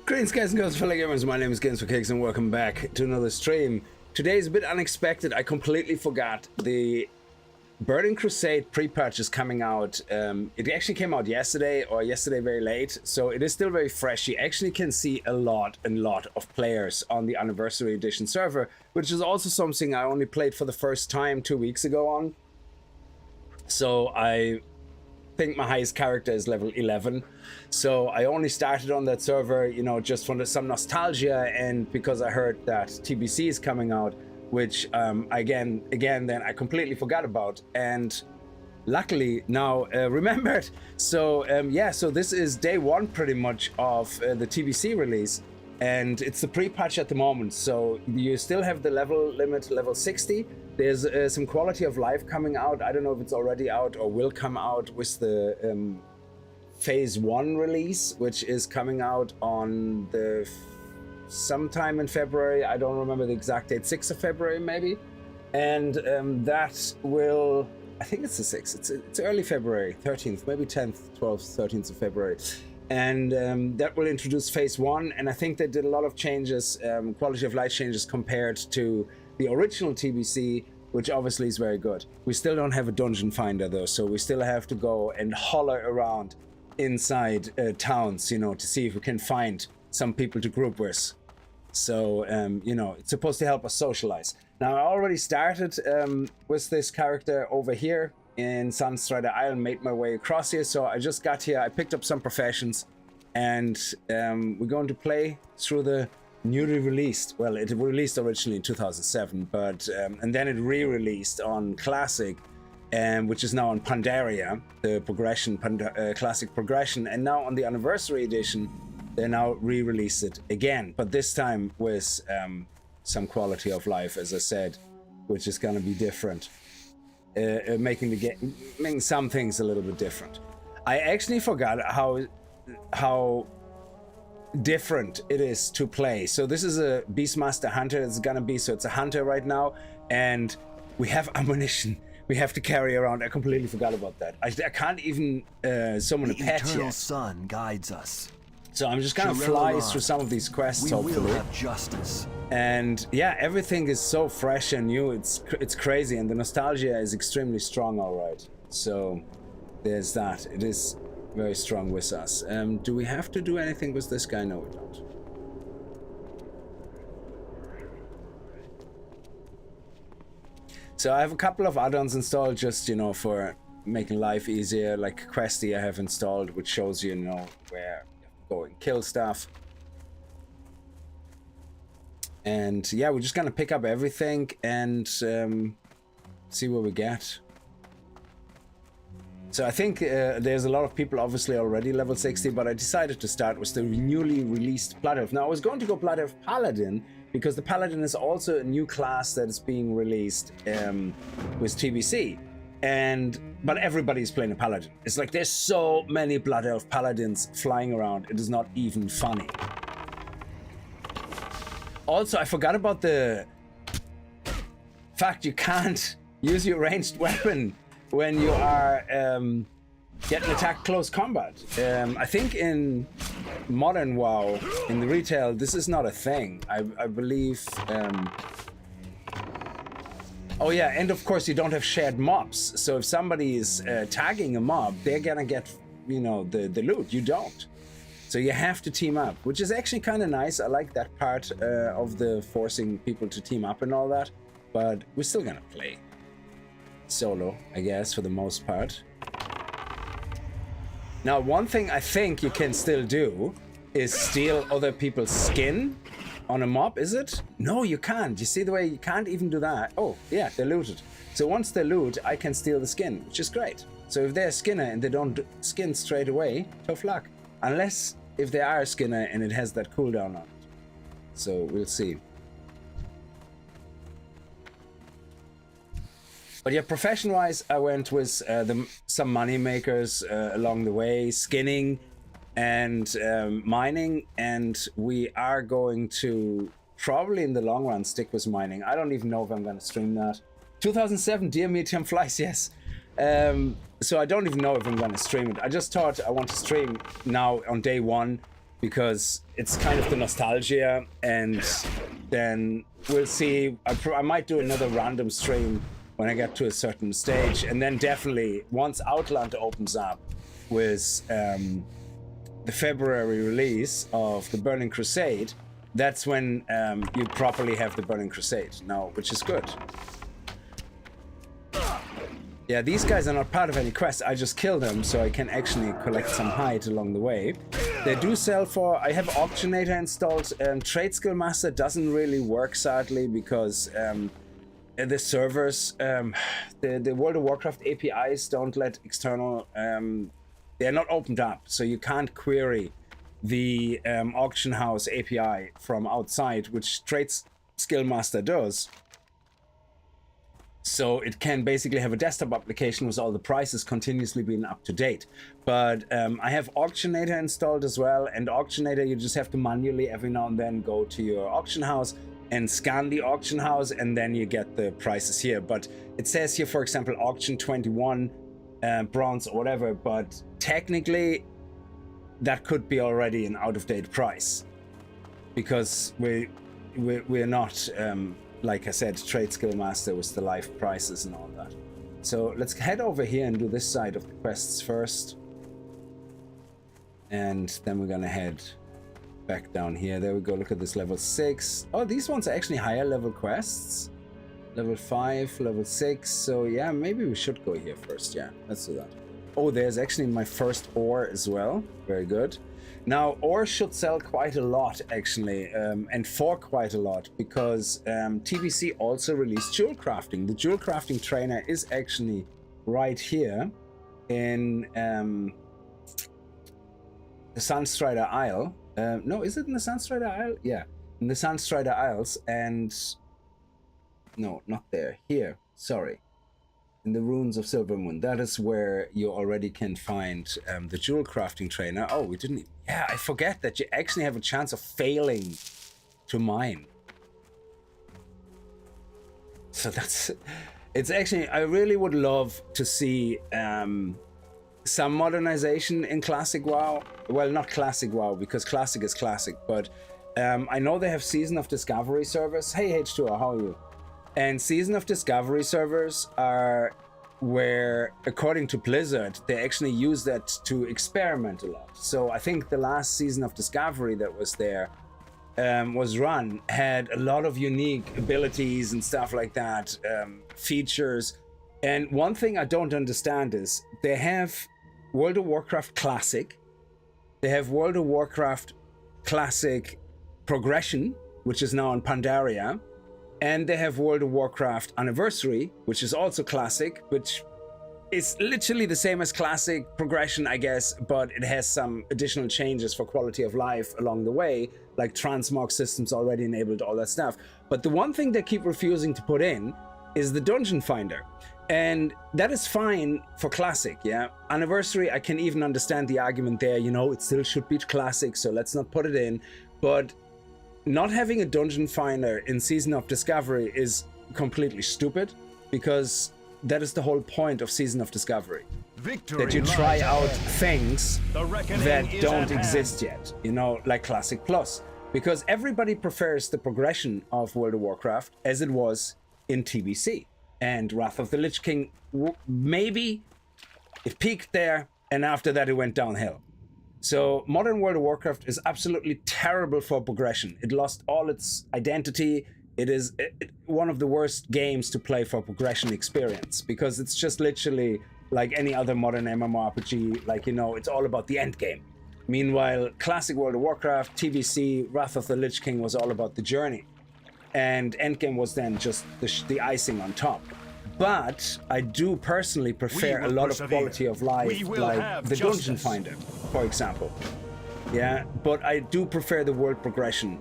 Greetings guys and girls, fellow gamers, my name is Games for Cakes and welcome back to another stream. Today is a bit unexpected. I completely forgot the Burning Crusade pre-patch is coming out. It actually came out yesterday or yesterday very late, so it is still very fresh. You actually can see a lot of players on the Anniversary Edition server, which is also something I only played for the first time 2 weeks ago on. So I think my highest character is level 11, so I only started on that server, you know, just for some nostalgia and because I heard that TBC is coming out, which again then I completely forgot about and luckily now remembered. So yeah, so this is day one pretty much of the TBC release, and it's the pre-patch at the moment, so you still have the level limit, level 60. There's some quality of life coming out. I don't know if it's already out or will come out with the phase 1 release, which is coming out on the sometime in February. I don't remember the exact date, 6th of February maybe. And that will, I think it's the 6th. It's early February, 13th, maybe 10th, 12th, 13th of February. And that will introduce phase 1. And I think they did a lot of changes, quality of life changes compared to the original TBC, which obviously is very good. We still don't have a dungeon finder though, so we still have to go and holler around inside towns, you know, to see if we can find some people to group with. So, you know, it's supposed to help us socialize. Now, I already started with this character over here in Sunstrider Isle, made my way across here. So I just got here, I picked up some professions, and we're going to play through the newly released, well, it released originally in 2007, but and then it re-released on Classic, which is now on Pandaria, the progression, Classic progression, and now on the Anniversary Edition, they now re-released it again, but this time with some quality of life, as I said, which is gonna be different, making some things a little bit different. I actually forgot how different it is to play. So this is a Beastmaster Hunter. It's gonna be, so it's a hunter right now, and we have ammunition we have to carry around. I completely forgot about that. I can't even summon a pet yet. The eternal sun guides us. So I'm just gonna fly through some of these quests. We will have justice. And yeah, everything is so fresh and new. It's crazy, and the nostalgia is extremely strong. All right, so there's that. It is very strong with us. Do we have to do anything with this guy? No, we don't. So I have a couple of add-ons installed just, you know, for making life easier, like Questy I have installed, which shows you, you know, where you have to go and kill stuff. And yeah, we're just gonna pick up everything and see what we get. So I think there's a lot of people obviously already level 60, but I decided to start with the newly released Blood Elf. Now I was going to go Blood Elf Paladin, because the Paladin is also a new class that is being released with TBC. But everybody's playing a Paladin. It's like there's so many Blood Elf Paladins flying around, it is not even funny. Also, I forgot about the fact you can't use your ranged weapon when you are getting attacked close combat. I think in modern WoW, in the retail, this is not a thing. I believe. Oh yeah, and of course you don't have shared mobs. So if somebody is tagging a mob, they're gonna get, you know, the loot. You don't. So you have to team up, which is actually kind of nice. I like that part of the forcing people to team up and all that. But we're still gonna play solo, I guess, for the most part. Now, one thing I think you can still do is steal other people's skin on a mob, is it? No, you can't. You see the way you can't even do that? Oh, yeah, they're looted. So once they loot, I can steal the skin, which is great. So if they're a skinner and they don't skin straight away, tough luck. Unless if they are a skinner and it has that cooldown on it. So we'll see. But yeah, profession-wise, I went with some money makers along the way, skinning and mining, and we are going to probably in the long run stick with mining. I don't even know if I'm going to stream that. 2007, dear medium flies, yes. So I don't even know if I'm going to stream it. I just thought I want to stream now on day one because it's kind of the nostalgia. And then we'll see. I might do another random stream when I get to a certain stage, and then definitely once Outland opens up with the February release of the Burning Crusade, that's when you properly have the Burning Crusade now, which is good. Yeah, these guys are not part of any quest. I just killed them so I can actually collect some hide along the way. They do sell for... I have Auctionator installed. Trade Skill Master doesn't really work, sadly, because the servers, the World of Warcraft APIs don't let external... they're not opened up, so you can't query the Auction House API from outside, which Trade Skill Master does. So it can basically have a desktop application with all the prices continuously being up to date. But I have Auctionator installed as well, and Auctionator, you just have to manually every now and then go to your auction house and scan the auction house, and then you get the prices here. But it says here, for example, auction 21 bronze or whatever, but technically that could be already an out-of-date price, because we're not like I said, Trade Skill Master with the live prices and all that. So let's head over here and do this side of the quests first. And then we're gonna head back down here. There we go, look at this, level 6. Oh, these ones are actually higher level quests. Level 5, level 6. So yeah, maybe we should go here first. Yeah, let's do that. Oh, there's actually my first ore as well. Very good. Now, ore should sell quite a lot, actually, and for quite a lot, because TBC also released jewel crafting. The jewel crafting trainer is actually right here in the Sunstrider Isle. No, is it in the Sunstrider Isle? Yeah, in the Sunstrider Isles, and... No, not there. Here, sorry. In the Ruins of Silvermoon. That is where you already can find the jewel crafting trainer. Oh, we didn't... Yeah, I forget that you actually have a chance of failing to mine. So that's... It's actually... I really would love to see some modernization in Classic WoW. Well, not Classic WoW, because Classic is Classic, but I know they have Season of Discovery servers. Hey, H2O, how are you? And Season of Discovery servers are where, according to Blizzard, they actually use that to experiment a lot. So I think the last Season of Discovery that was there was run had a lot of unique abilities and stuff like that, features. And one thing I don't understand is they have World of Warcraft Classic, they have World of Warcraft Classic Progression, which is now on Pandaria, and they have World of Warcraft Anniversary, which is also Classic, which is literally the same as Classic Progression, I guess, but it has some additional changes for quality of life along the way, like transmog systems already enabled, all that stuff. But the one thing they keep refusing to put in is the Dungeon Finder. And that is fine for Classic, yeah? Anniversary, I can even understand the argument there, you know, it still should be Classic, so let's not put it in. But not having a Dungeon Finder in Season of Discovery is completely stupid, because that is the whole point of Season of Discovery. Victory that you try out things that don't exist yet, you know, like Classic Plus. Because everybody prefers the progression of World of Warcraft as it was in TBC. And Wrath of the Lich King, maybe it peaked there, and after that it went downhill. So modern World of Warcraft is absolutely terrible for progression. It lost all its identity. It is one of the worst games to play for progression experience, because it's just literally like any other modern MMORPG, like, you know, it's all about the end game. Meanwhile, classic World of Warcraft, TBC, Wrath of the Lich King was all about the journey. And endgame was then just the icing on top. But I do personally prefer a lot of quality of life, like the Dungeon Finder, for example. Yeah, but I do prefer the world progression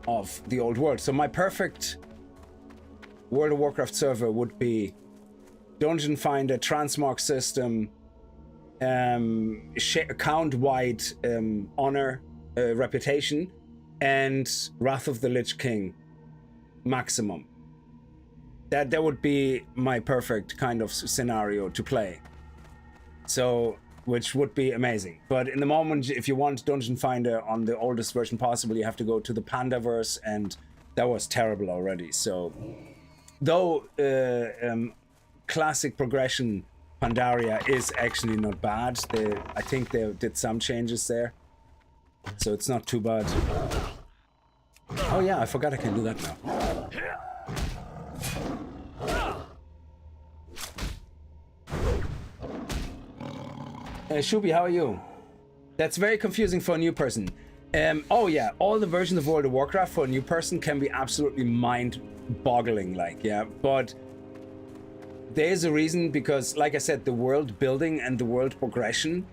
of the old world. So my perfect World of Warcraft server would be Dungeon Finder, transmog system, account-wide honor, reputation, and Wrath of the Lich King maximum. That would be my perfect kind of scenario to play. So which would be amazing. But in the moment, if you want Dungeon Finder on the oldest version possible, you have to go to the Pandaverse, and that was terrible already. So, though classic progression Pandaria is actually not bad. I think they did some changes there, so it's not too bad. Oh yeah, I forgot I can do that now. Shubi, how are you? That's very confusing for a new person. Oh yeah, all the versions of World of Warcraft for a new person can be absolutely mind-boggling, like, yeah, but there is a reason, because, like I said, the world building and the world progression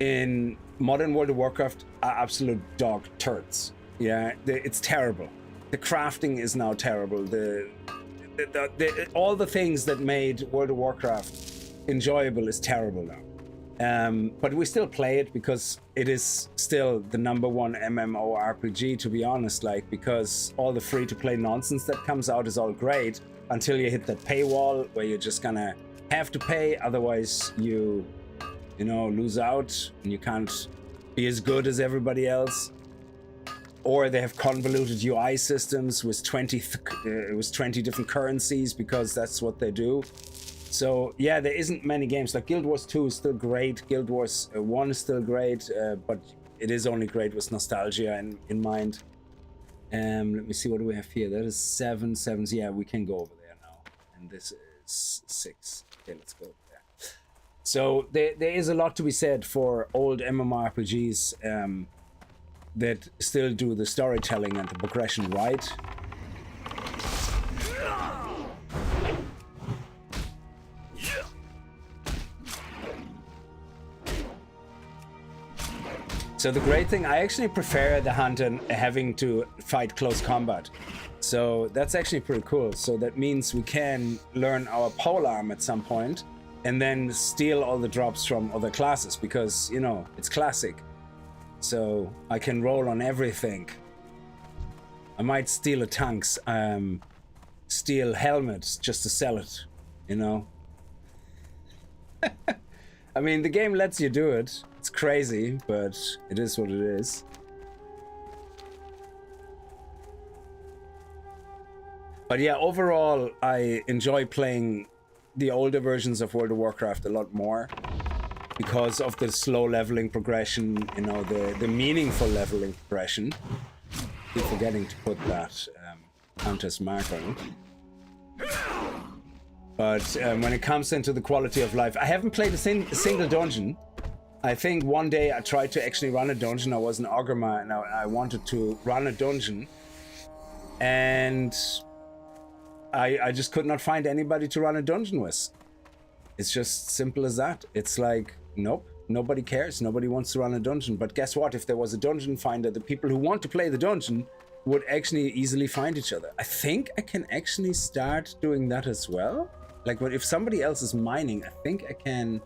in modern World of Warcraft are absolute dog turds. Yeah, it's terrible. The crafting is now terrible. All the things that made World of Warcraft enjoyable is terrible now. But we still play it because it is still the #1 MMORPG, to be honest, like, because all the free-to-play nonsense that comes out is all great until you hit that paywall where you're just gonna have to pay, otherwise you know, lose out and you can't be as good as everybody else. Or they have convoluted UI systems with 20 different currencies, because that's what they do. So yeah, there isn't many games. Like Guild Wars 2 is still great, Guild Wars 1 is still great, but it is only great with nostalgia in mind. Let me see, what do we have here? That is 7 sevens. Yeah, we can go over there now. And this is 6. Okay, let's go there. So there is a lot to be said for old MMORPGs that still do the storytelling and the progression right. So the great thing, I actually prefer the hunt and having to fight close combat. So that's actually pretty cool. So that means we can learn our polearm at some point and then steal all the drops from other classes, because, you know, it's classic. So I can roll on everything. I might steal a tanks, steal helmets just to sell it, you know. I mean, the game lets you do it. It's crazy, but it is what it is. But yeah, overall, I enjoy playing the older versions of World of Warcraft a lot more because of the slow leveling progression, you know, the meaningful leveling progression. Keep forgetting to put that Countess marker. But when it comes into the quality of life, I haven't played a single dungeon. I think one day I tried to actually run a dungeon. I was an Ogrima and I wanted to run a dungeon. And I just could not find anybody to run a dungeon with. It's just simple as that. It's like, nope, nobody cares. Nobody wants to run a dungeon. But guess what? If there was a dungeon finder, the people who want to play the dungeon would actually easily find each other. I think I can actually start doing that as well. Like, if somebody else is mining, I think I can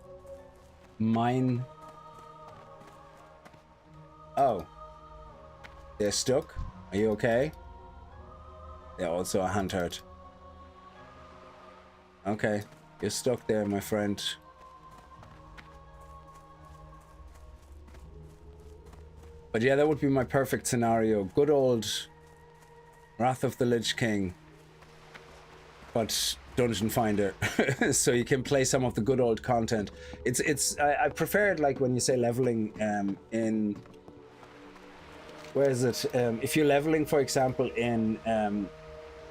mine. Oh, they're stuck. Are you okay? They're also a hunter. Okay, you're stuck there, my friend. But yeah, that would be my perfect scenario. Good old Wrath of the Lich King, but Dungeon Finder, so you can play some of the good old content. I prefer it, like, when you say leveling in, where is it? If you're leveling, for example, in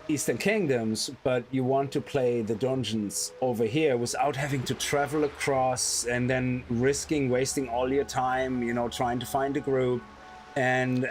Eastern Kingdoms, but you want to play the dungeons over here without having to travel across and then wasting all your time, you know, trying to find a group. And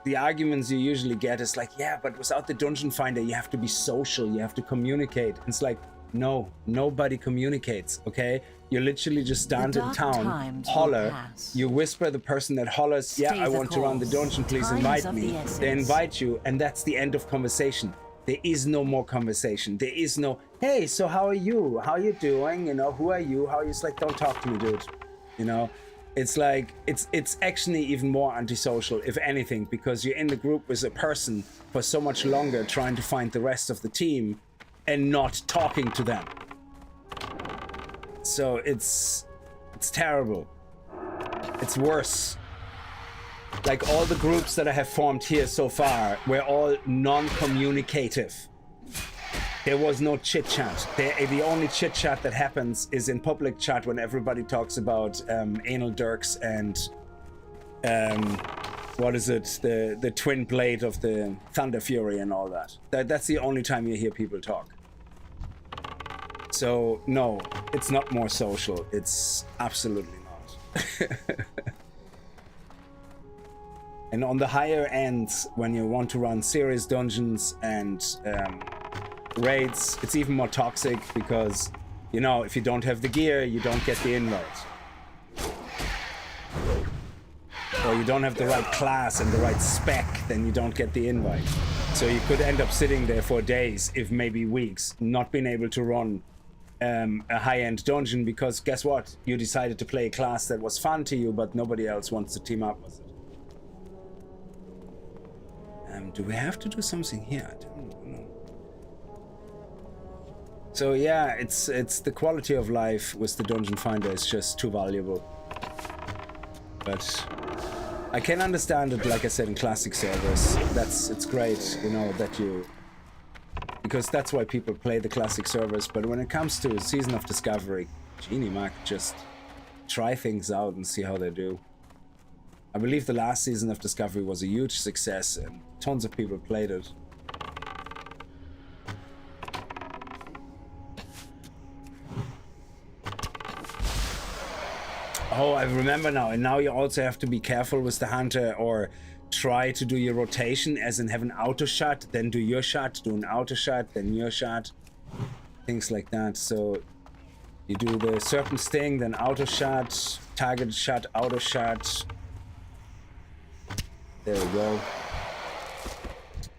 the arguments you usually get is like, yeah, but without the dungeon finder, you have to be social, you have to communicate. It's like, no, nobody communicates, okay? You literally just stand in town, holler, you whisper the person that hollers, yeah, I want to run the dungeon, please invite me. They invite you, and that's the end of conversation. There is no more conversation. There is no, hey, so how are you? How are you doing? You know, who are you? How are you? It's like, don't talk to me, dude. You know? It's like, it's actually even more antisocial, if anything, because you're in the group with a person for so much longer trying to find the rest of the team and not talking to them. So it's terrible. It's worse. Like all the groups that I have formed here so far were all non-communicative. There was no chit chat. The only chit chat that happens is in public chat when everybody talks about anal dirks and what is it? The twin blade of the Thunder Fury and all that. That's the only time you hear people talk. So no, it's not more social. It's absolutely not. And on the higher ends, when you want to run serious dungeons and raids, it's even more toxic because, you know, if you don't have the gear, you don't get the invite. Or you don't have the right class and the right spec, then you don't get the invite. So you could end up sitting there for days, if maybe weeks, not being able to run a high-end dungeon because guess what? You decided to play a class that was fun to you, but nobody else wants to team up with it. Do we have to do something here? I don't know. So yeah, it's the quality of life with the Dungeon Finder is just too valuable. But I can understand it, like I said, in classic servers. It's great, you know, that you... Because that's why people play the classic servers. But when it comes to Season of Discovery, Genie Mac, just try things out and see how they do. I believe the last Season of Discovery was a huge success and tons of people played it. Oh, I remember now. And now you also have to be careful with the hunter or try to do your rotation as in have an auto shot, then do your shot, do an auto shot, then your shot. Things like that. So you do the Serpent Sting, then auto shot, target shot, auto shot. There we go.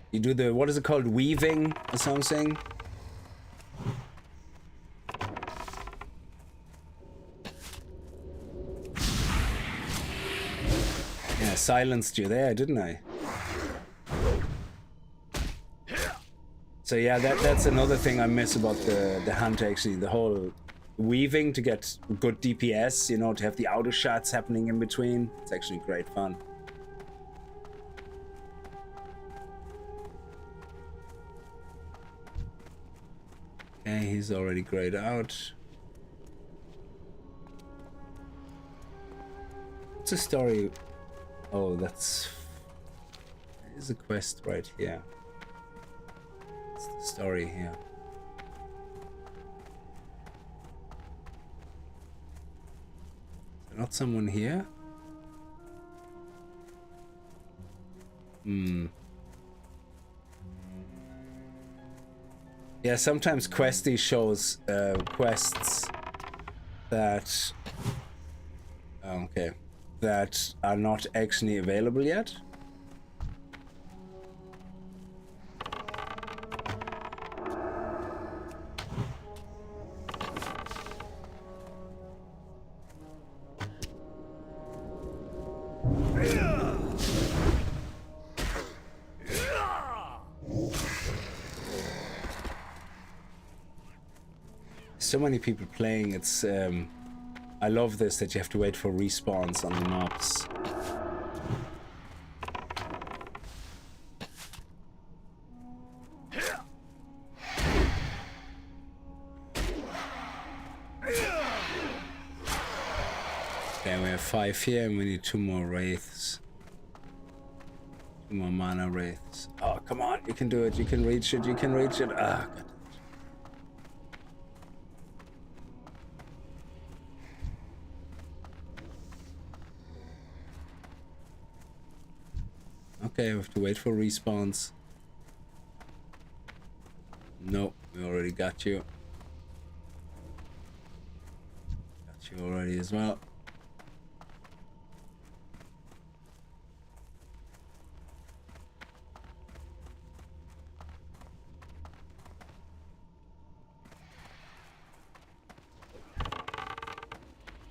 You do the, what is it called? Weaving or something? Yeah, silenced you there, didn't I? So yeah, that's another thing I miss about the hunt actually. The whole weaving to get good DPS, you know, to have the auto shots happening in between. It's actually great fun. Okay, he's already grayed out. What's the story? Oh, there's a quest right here. What's the story here? Is there not someone here? Yeah, sometimes Questy shows quests that that are not actually available yet. So many people playing, it's I love this that you have to wait for respawns on the mobs. Okay, we have 5 here and we need 2 more wraiths. 2 more mana wraiths. Oh, come on, you can do it, you can reach it, you can reach it. Ah, God. Okay, we have to wait for respawns. No, we already got you. Got you already as well.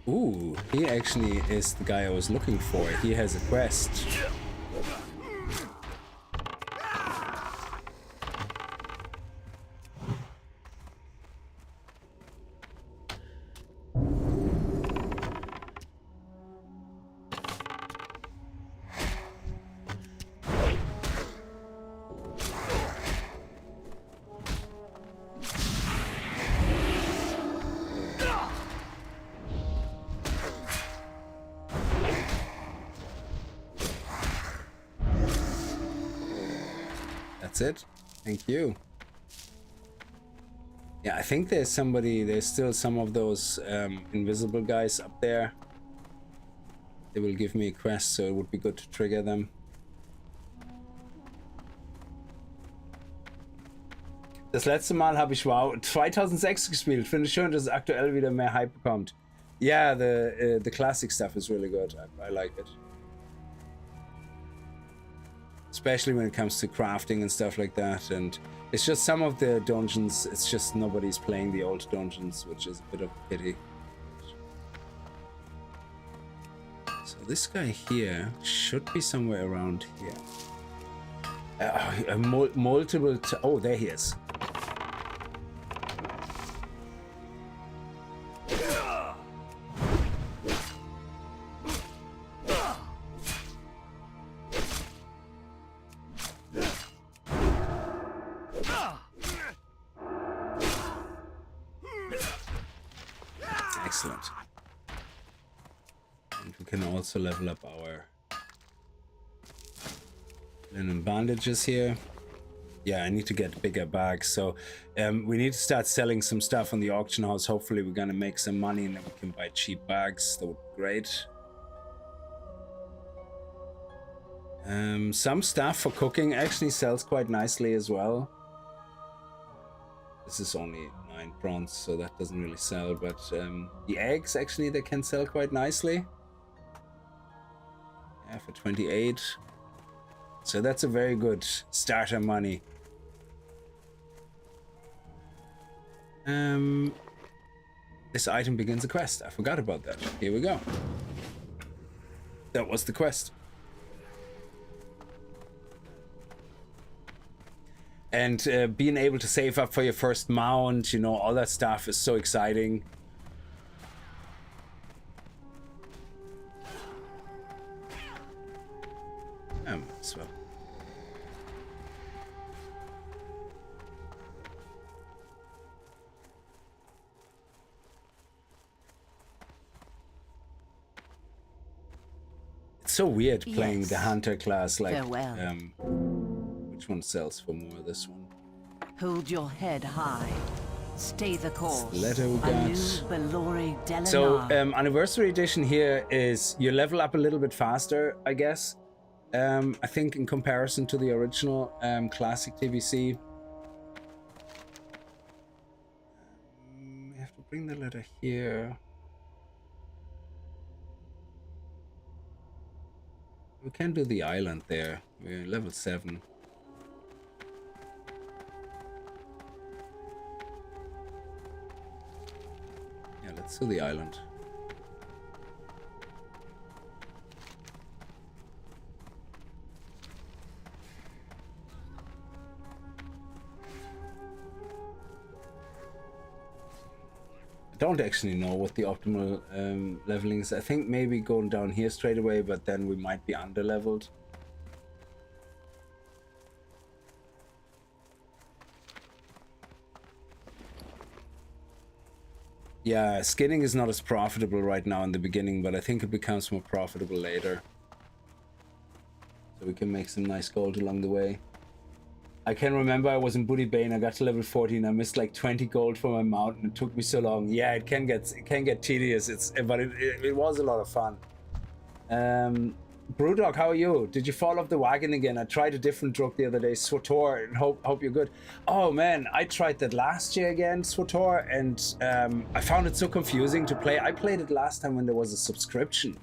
Ooh, he actually is the guy I was looking for. He has a quest. That's it. Thank you. Yeah, I think there's still some of those invisible guys up there. They will give me a quest, so it would be good to trigger them. Das letzte Mal habe ich WoW 2006 gespielt. Finde schön, dass es aktuell wieder mehr Hype bekommt. Yeah, the classic stuff is really good. I like it. Especially when it comes to crafting and stuff like that. And it's just some of the dungeons, it's just nobody's playing the old dungeons, which is a bit of a pity. So this guy here should be somewhere around here. Multiple... Oh, there he is. Excellent. And we can also level up our linen bandages here. Yeah, I need to get bigger bags, so we need to start selling some stuff on the auction house. Hopefully we're gonna make some money and then we can buy cheap bags. That would be great. Some stuff for cooking actually sells quite nicely as well. This is only 9 bronze, so that doesn't really sell, but the eggs actually, they can sell quite nicely. Yeah, for 28. So that's a very good starter money. This item begins a quest. I forgot about that. Here we go. That was the quest. And being able to save up for your first mount, you know, all that stuff is so exciting. As well. It's so weird playing the hunter class, like which one sells for more? This one. Hold your head high. Stay the course. Letter we got. So anniversary edition here is you level up a little bit faster, I guess. I think in comparison to the original classic TBC. We have to bring the letter here. We can do the island there. We're level 7. Yeah, let's do the island. I don't actually know what the optimal leveling is. I think maybe going down here straight away, but then we might be under leveled. Yeah, skinning is not as profitable right now in the beginning, but I think it becomes more profitable later. So we can make some nice gold along the way. I can remember I was in Booty Bane, I got to level 14, I missed like 20 gold for my mount and it took me so long. Yeah, it can get tedious, but it was a lot of fun. Brewdog, how are you? Did you fall off the wagon again? I tried a different drug the other day, Swotor, and hope you're good. Oh man, I tried that last year again, Swotor, and I found it so confusing to play. I played it last time when there was a subscription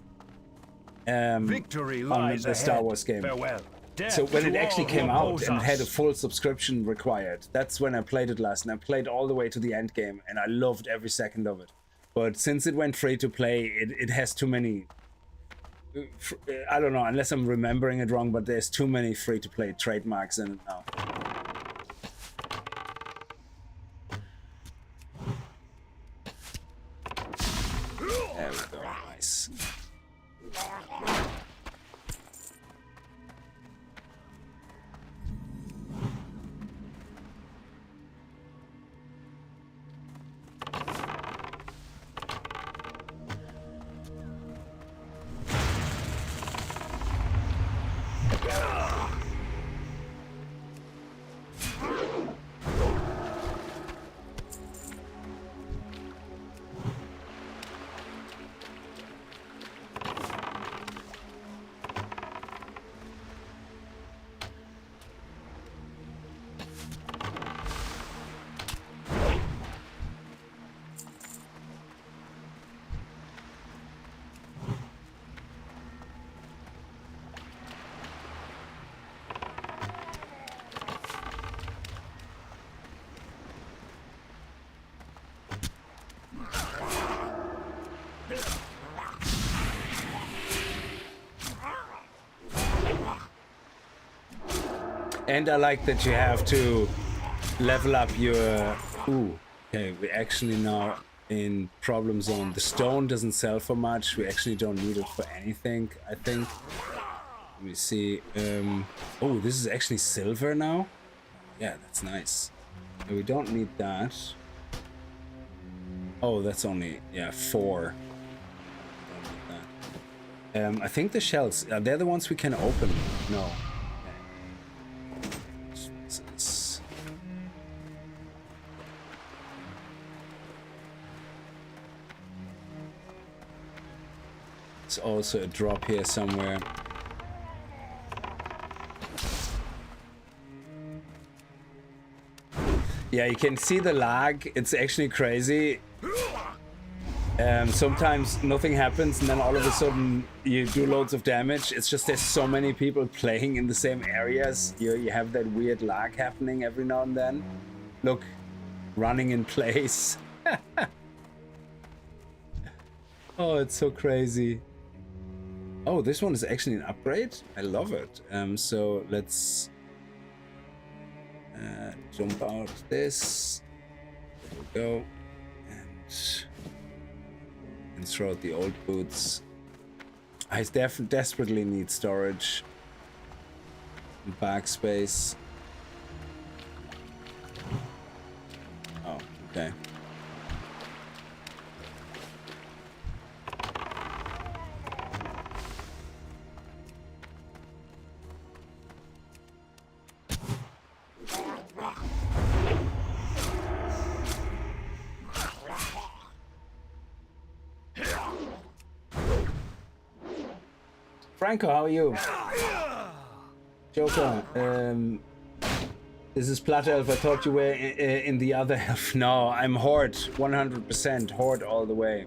Victory lies on the Star Wars game. Farewell. So when it actually came out and had a full subscription required, that's when I played it last, and I played all the way to the end game, and I loved every second of it. But since it went free to play, it has too many... I don't know, unless I'm remembering it wrong, but there's too many free-to-play trademarks in it now. There we go, nice. And I like that you have to level up your... Ooh, okay, we actually now in problem zone. The stone doesn't sell for much. We actually don't need it for anything, I think. Let me see. Oh, this is actually silver now? Yeah, that's nice. We don't need that. Oh, that's only, yeah, 4. Don't need that. I think the shells, they're the ones we can open. No. It's also a drop here somewhere. Yeah, you can see the lag. It's actually crazy. Sometimes nothing happens and then all of a sudden you do loads of damage. It's just there's so many people playing in the same areas. You have that weird lag happening every now and then. Look, running in place. Oh, it's so crazy. Oh, this one is actually an upgrade. I love it. So let's jump out this. There we go. And throw out the old boots. I desperately need storage. And backspace. Oh, okay. Franco, how are you? Joker, this is Platter Elf. I thought you were in the other elf. No, I'm Horde, 100% Horde all the way.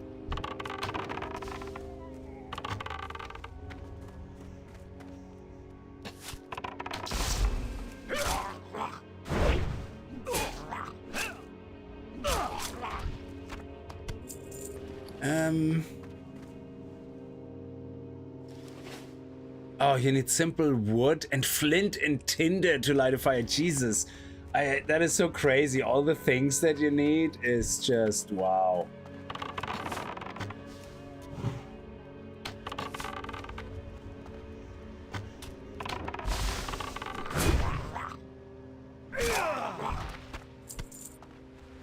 Oh, you need simple wood and flint and tinder to light a fire. Jesus, that is so crazy. All the things that you need is just wow.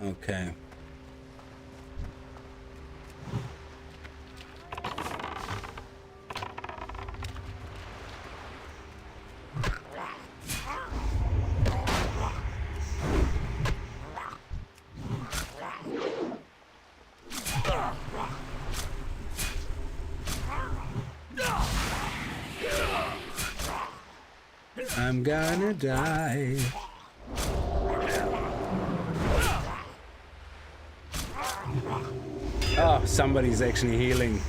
Okay. I'm gonna die. Oh, somebody's actually healing.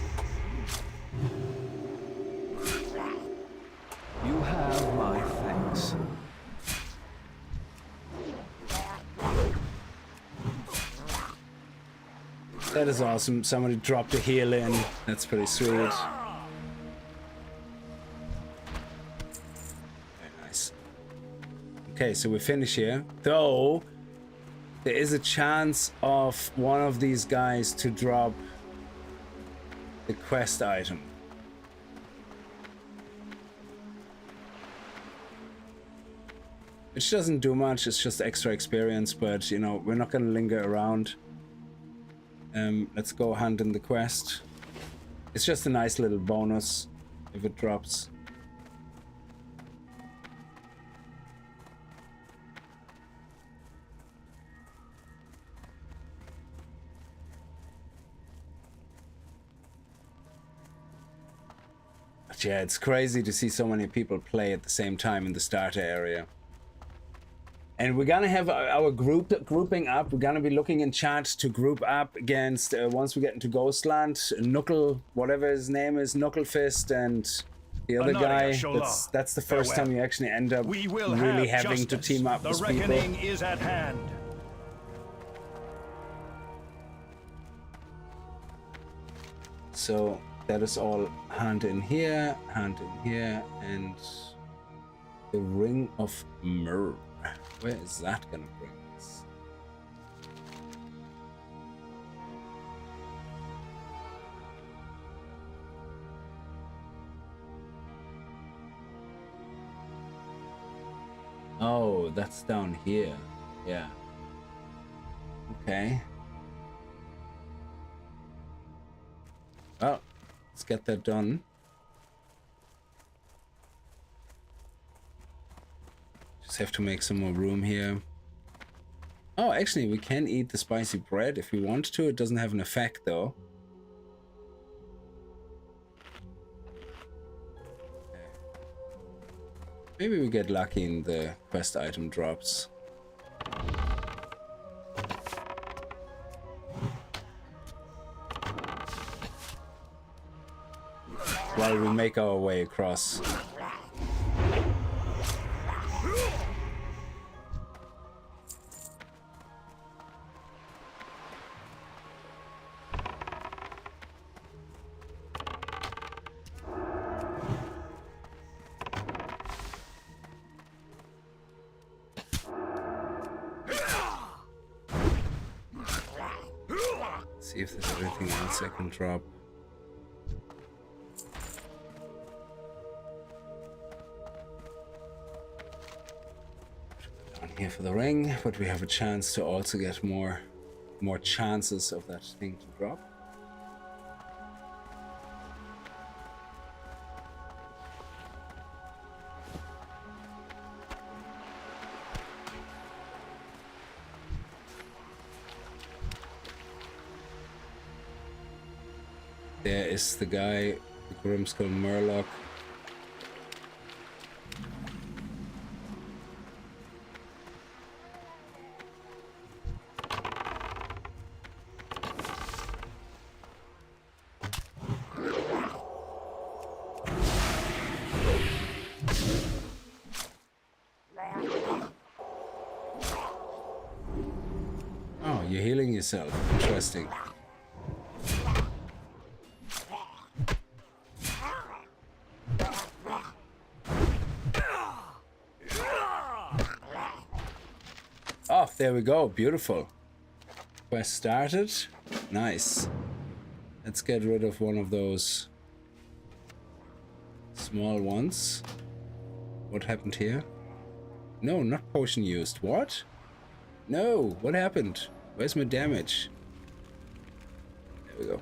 You have my thanks. That is awesome. Somebody dropped a heal in. That's pretty sweet. Very nice. Okay, so we finish here. Though, there is a chance of one of these guys to drop the quest item. Which doesn't do much, it's just extra experience, but you know, we're not gonna linger around. Let's go hunt in the quest. It's just a nice little bonus if it drops. But yeah, it's crazy to see so many people play at the same time in the starter area. And we're gonna have our grouping up. We're gonna be looking in chat to group up against once we get into Ghostland, Knuckle, whatever his name is, Knucklefist, and the other guy. That's the first time you actually end up really having to team up with people. The reckoning is at hand. So that is all hand in here, and The Ring of Myrrh. Where is that gonna bring us? Oh, that's down here. Yeah. Okay. Well, let's get that done. Just have to make some more room here. Oh, actually, we can eat the spicy bread if we want to. It doesn't have an effect, though. Maybe we get lucky in the quest item drops. While we make our way across. See if there's anything else I can drop. Down here for the ring, but we have a chance to also get more chances of that thing to drop. There is the guy, the Grimskull Murloc. Oh, you're healing yourself. Interesting. Oh, there we go. Beautiful. Quest started. Nice. Let's get rid of one of those small ones. What happened here? No, not potion used. What? No, what happened? Where's my damage? There we go.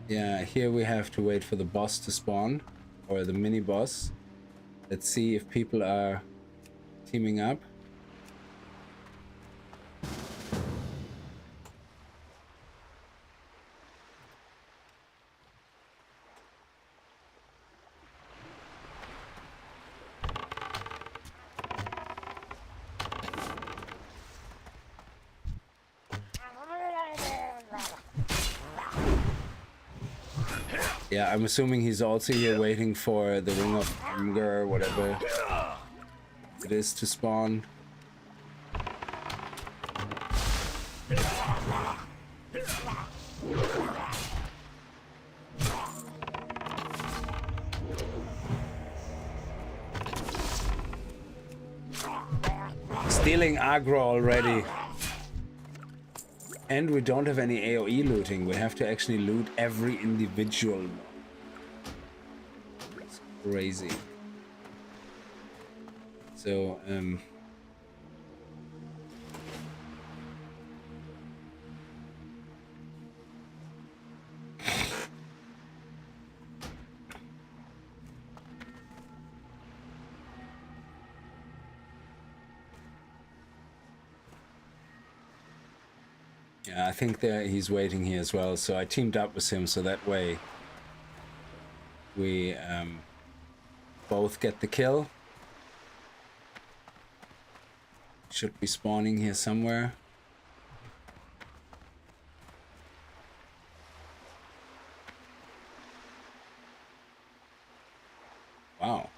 Yeah, here we have to wait for the boss to spawn. Or the mini boss. Let's see if people are teaming up. Yeah, I'm assuming he's also here waiting for the Ring of Hunger, whatever it is, to spawn. Stealing aggro already. And we don't have any AoE looting. We have to actually loot every individual. It's crazy. So, yeah, I think that he's waiting here as well. So I teamed up with him so that way we both get the kill. Should be spawning here somewhere. Wow.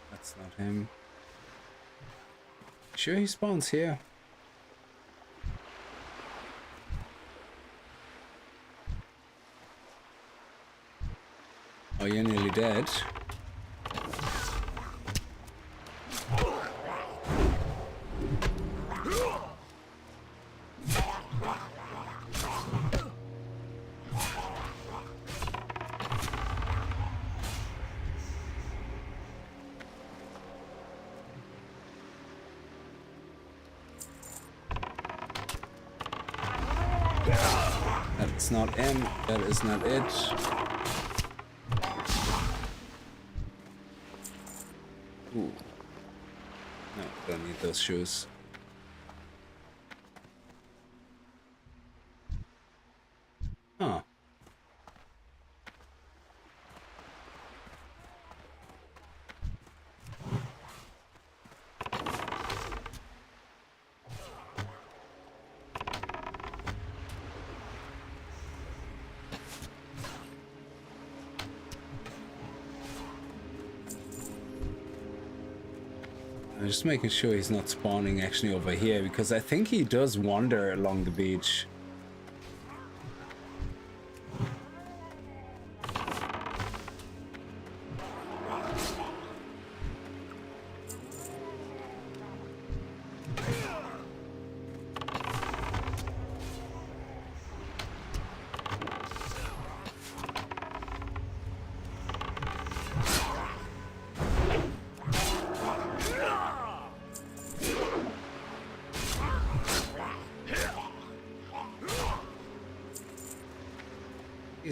That's not him. Sure he spawns here. Oh, you're nearly dead. That's not him. That is not it. Ooh. No, don't need those shoes. Huh. I'm just making sure he's not spawning actually over here, because I think he does wander along the beach.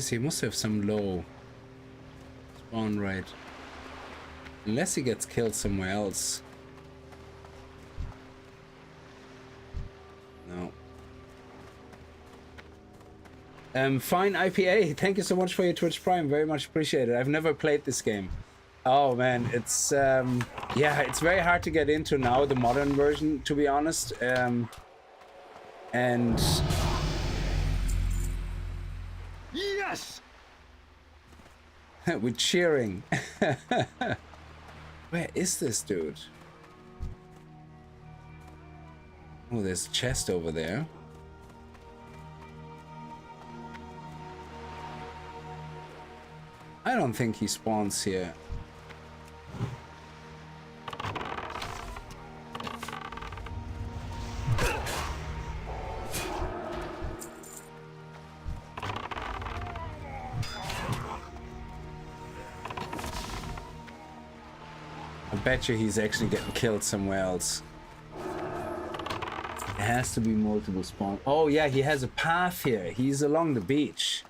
He must have some low spawn rate. Unless he gets killed somewhere else. No. Fine IPA, thank you so much for your Twitch Prime. Very much appreciated. I've never played this game. Oh man, it's yeah, it's very hard to get into now, the modern version, to be honest. And Yes! we're cheering. Where is this dude? Oh, there's a chest over there. I don't think he spawns here. I bet you he's actually getting killed somewhere else. It has to be multiple spawn. Oh yeah, he has a path here. He's along the beach.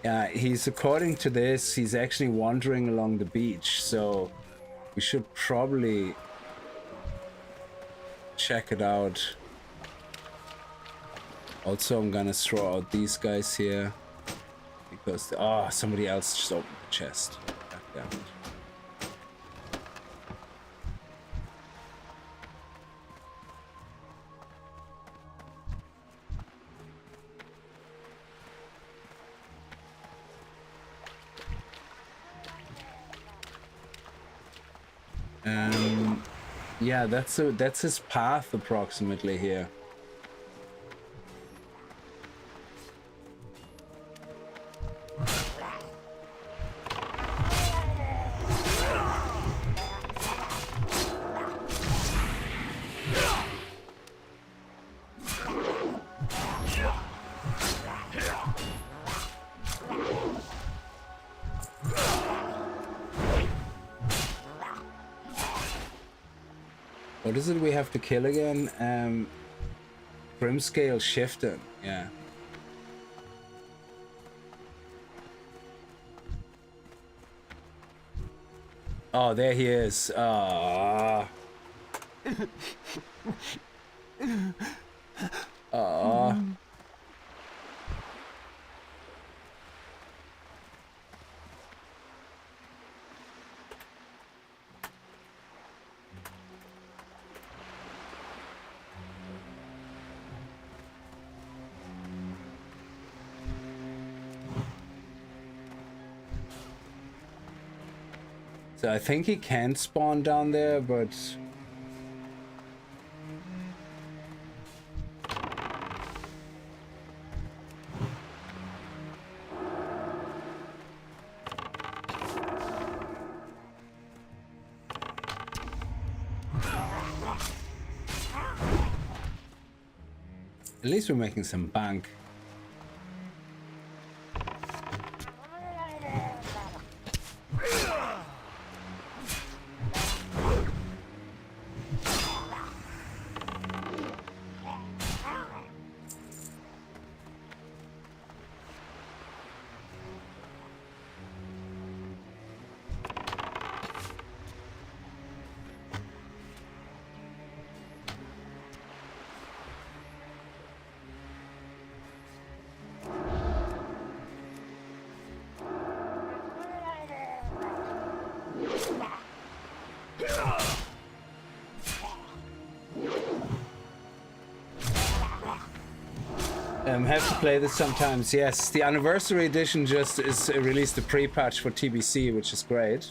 Yeah, he's, according to this, he's actually wandering along the beach, so we should probably check it out. Also, I'm gonna throw out these guys here because somebody else just opened the chest. God damn it. Yeah, that's his path approximately here. What is it we have to kill again? Grimscale Shifter, yeah. Oh, there he is. Ah. Ah. So I think he can spawn down there, but... At least we're making some bank. Have to play this sometimes. Yes, the anniversary edition just is released a pre-patch for TBC, which is great.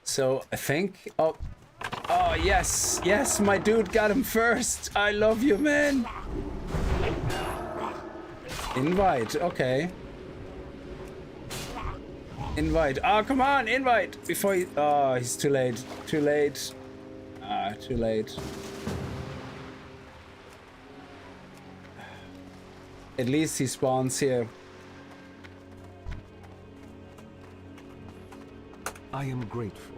So I think, oh yes, yes, my dude got him first. I love you, man. Invite, okay. Invite. Oh, come on, invite before he... Oh, he's too late. Too late. Ah, too late. At least he spawns here. I am grateful.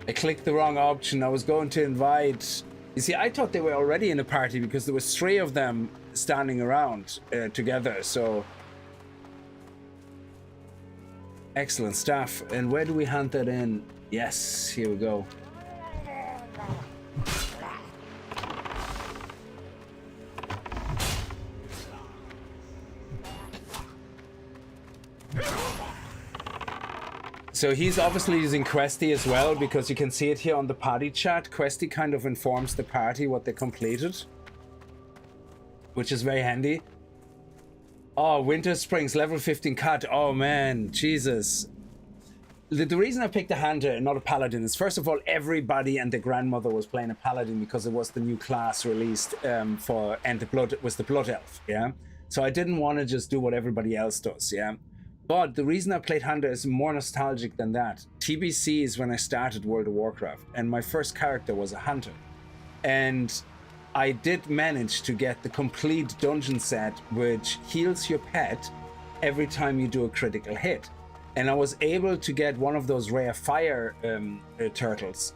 I clicked the wrong option. I was going to invite... You see, I thought they were already in a party because there was 3 of them standing around together, so... Excellent stuff. And where do we hunt that in? Yes, here we go. So he's obviously using Questy as well, because you can see it here on the party chat. Questy kind of informs the party what they completed, which is very handy. Oh, Winter Springs, level 15 cut. Oh man, Jesus. The reason I picked a hunter and not a paladin is, first of all, everybody and their grandmother was playing a paladin because it was the new class released and it was the blood elf, yeah? So I didn't want to just do what everybody else does, yeah? But the reason I played hunter is more nostalgic than that. TBC is when I started World of Warcraft, and my first character was a hunter. And I did manage to get the complete dungeon set, which heals your pet every time you do a critical hit. And I was able to get one of those rare fire turtles.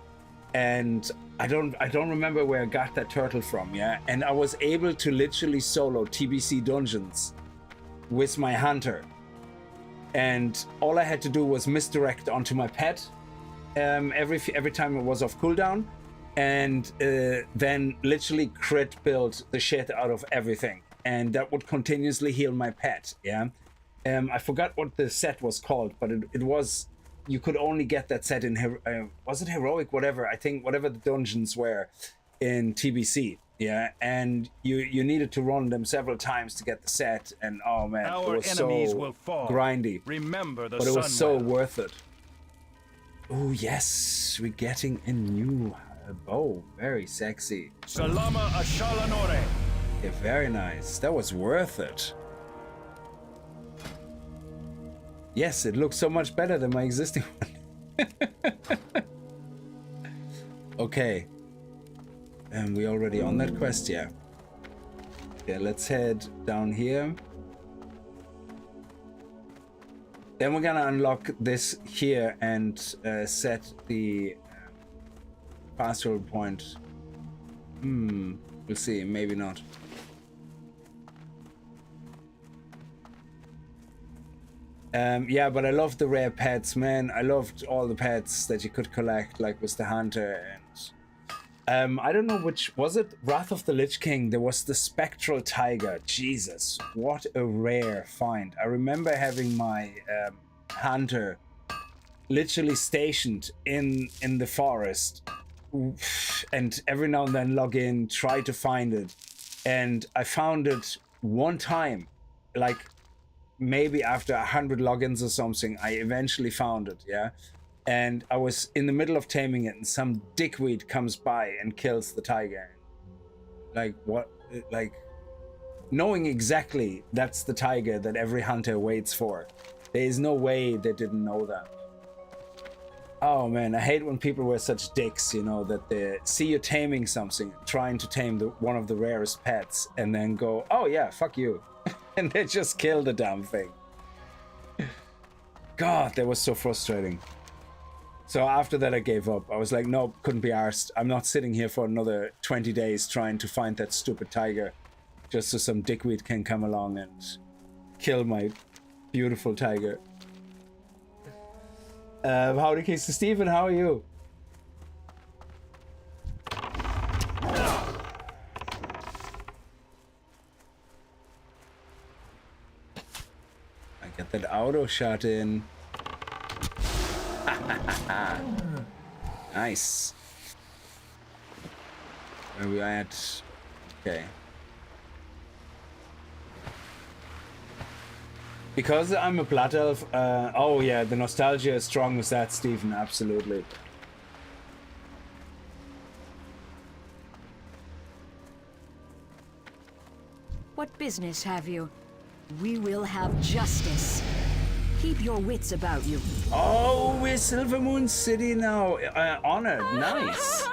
And I don't remember where I got that turtle from, yeah? And I was able to literally solo TBC dungeons with my hunter. And all I had to do was misdirect onto my pet every time it was off cooldown. And then literally crit build the shit out of everything, and that would continuously heal my pet. Yeah, I forgot what the set was called, but it was, you could only get that set in was it heroic, whatever, I think, whatever the dungeons were in TBC. Yeah, and you needed to run them several times to get the set, and oh man, Our it was enemies so will fall. grindy. Remember the but it was so sun well. worth it. Oh yes, we're getting a new bow, very sexy. Salama Ashalanore. Yeah, very nice. That was worth it. Yes, it looks so much better than my existing one. Okay. And we already on that quest, yeah. Okay, let's head down here. Then we're gonna unlock this here and set the pastoral point. We'll see, maybe not. Yeah, but I love the rare pets, man. I loved all the pets that you could collect, like with the hunter. And I don't know which was it. Wrath of the Lich King. There was the spectral tiger. Jesus, what a rare find. I remember having my hunter literally stationed in the forest, and every now and then log in, try to find it, And I found it one time, like maybe after 100 logins or something, I eventually found it, yeah? And I was in the middle of taming it and some dickweed comes by and kills the tiger. Like, what? Like, knowing exactly that's the tiger that every hunter waits for. There is no way they didn't know that. Oh man, I hate when people were such dicks, you know, that they see you taming something, trying to tame one of the rarest pets, and then go, oh yeah, fuck you. And they just kill the damn thing. God, that was so frustrating. So after that I gave up. I was like, no, couldn't be arsed. I'm not sitting here for another 20 days trying to find that stupid tiger just so some dickweed can come along and kill my beautiful tiger. Howdy, Casey Stephen, how are you? I get that auto shot in. Nice. Where we at? Okay. Because I'm a blood elf, oh yeah, the nostalgia is strong with that, Stephen, absolutely. What business have you? We will have justice. Keep your wits about you. Oh, we're Silver Moon City now. Honored, nice.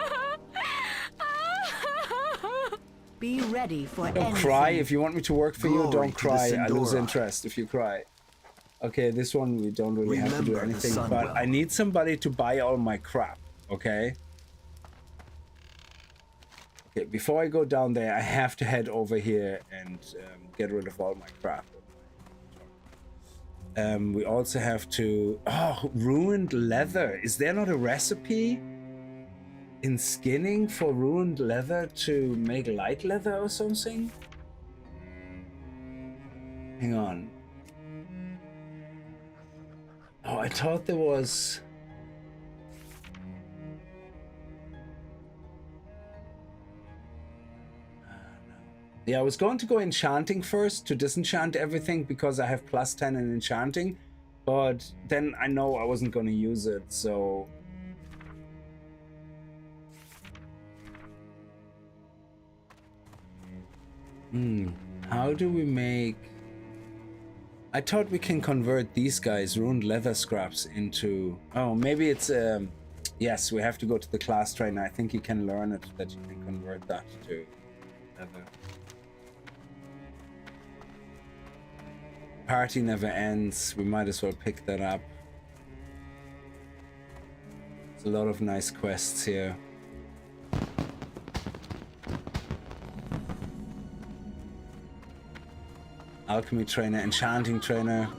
Be ready for anything. Don't cry. If you want me to work for you, don't cry. I lose Sindora. interest if you cry. Okay, this one we don't really have to do Remember the anything, sun but well. I need somebody to buy all my crap, okay? Okay, before I go down there, I have to head over here and get rid of all my crap. We also have to... Oh, ruined leather. Is there not a recipe in skinning for ruined leather to make light leather or something? Hang on. Oh, I thought there was... Yeah, I was going to go enchanting first to disenchant everything because I have +10 in enchanting, but then I know I wasn't going to use it, so... How do we make... I thought we can convert these guys, ruined leather scraps, into... Oh, maybe it's... Yes, we have to go to the class trainer. I think you can learn it, that you can convert that to leather. Party never ends. We might as well pick that up. There's a lot of nice quests here. Alchemy trainer, enchanting trainer.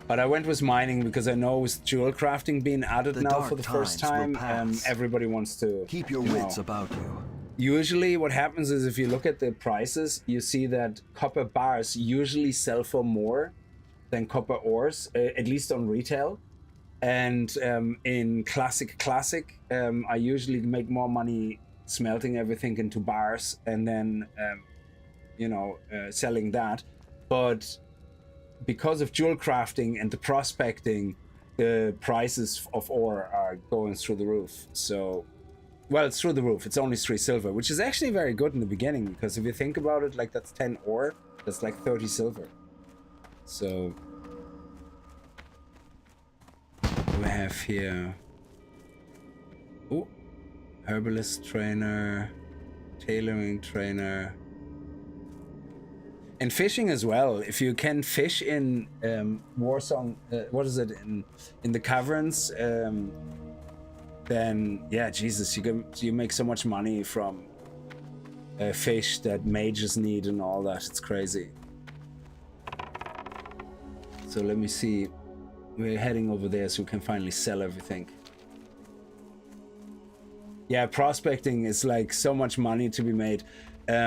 But I went with mining because I know with jewel crafting being added now for the first time, everybody wants to Keep your wits about you. Usually what happens is if you look at the prices, you see that copper bars usually sell for more than copper ores, at least on retail. And in classic, I usually make more money smelting everything into bars and then, you know, selling that. But because of jewel crafting and the prospecting, the prices of ore are going through the roof. So... Well, it's through the roof. It's only 3 silver, which is actually very good in the beginning, because if you think about it, like that's 10 ore, that's like 30 silver. So... What do we have here? Oh, herbalist trainer, tailoring trainer. And fishing as well. If you can fish in Warsong, what is it, in the caverns, then yeah, Jesus, you make so much money from fish that mages need and all that. It's crazy. So let me see. We're heading over there so we can finally sell everything. Yeah, prospecting is like so much money to be made.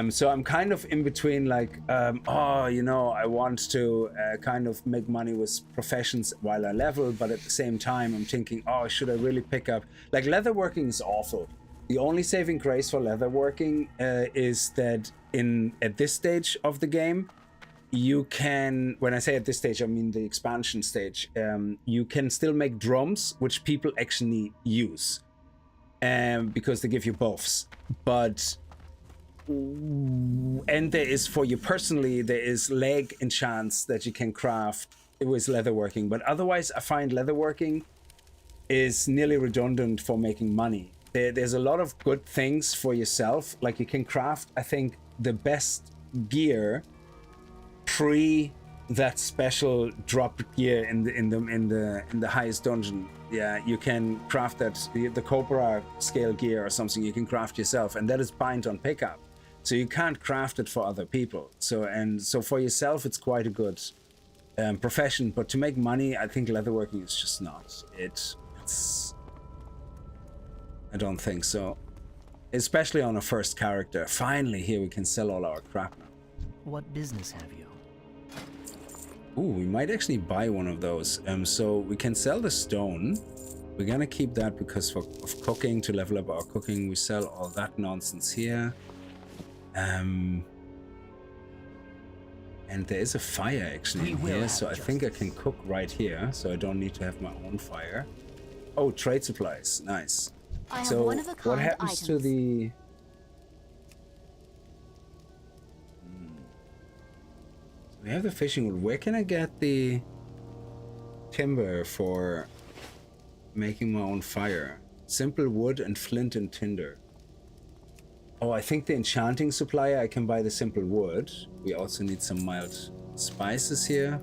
So I'm kind of in between, like, oh, you know, I want to kind of make money with professions while I level, but at the same time I'm thinking, oh, should I really pick up... Like, leatherworking is awful. The only saving grace for leatherworking is that at this stage of the game, you can, when I say at this stage, I mean the expansion stage, you can still make drums, which people actually use, because they give you buffs. But, and there is, for you personally, there is leg enchants that you can craft with leatherworking. But otherwise, I find leatherworking is nearly redundant for making money. There's a lot of good things for yourself, like you can craft, I think, the best gear pre that special drop gear in the highest dungeon. Yeah, you can craft that, the Cobra scale gear or something you can craft yourself, and that is bind on pickup, so you can't craft it for other people. So for yourself it's quite a good profession, but to make money, I think leatherworking is just not it's I don't think so, especially on a first character. Finally, here we can sell all our crap now. What business have you? Ooh, we might actually buy one of those. So we can sell the stone. We're gonna keep that because of cooking, to level up our cooking. We sell all that nonsense here. And there is a fire actually in here, so I think I can cook right here, so I don't need to have my own fire. Oh, trade supplies, nice. So what happens to the... We have the fishing wood. Where can I get the timber for making my own fire? Simple wood and flint and tinder. Oh, I think the enchanting supplier, I can buy the simple wood. We also need some mild spices here.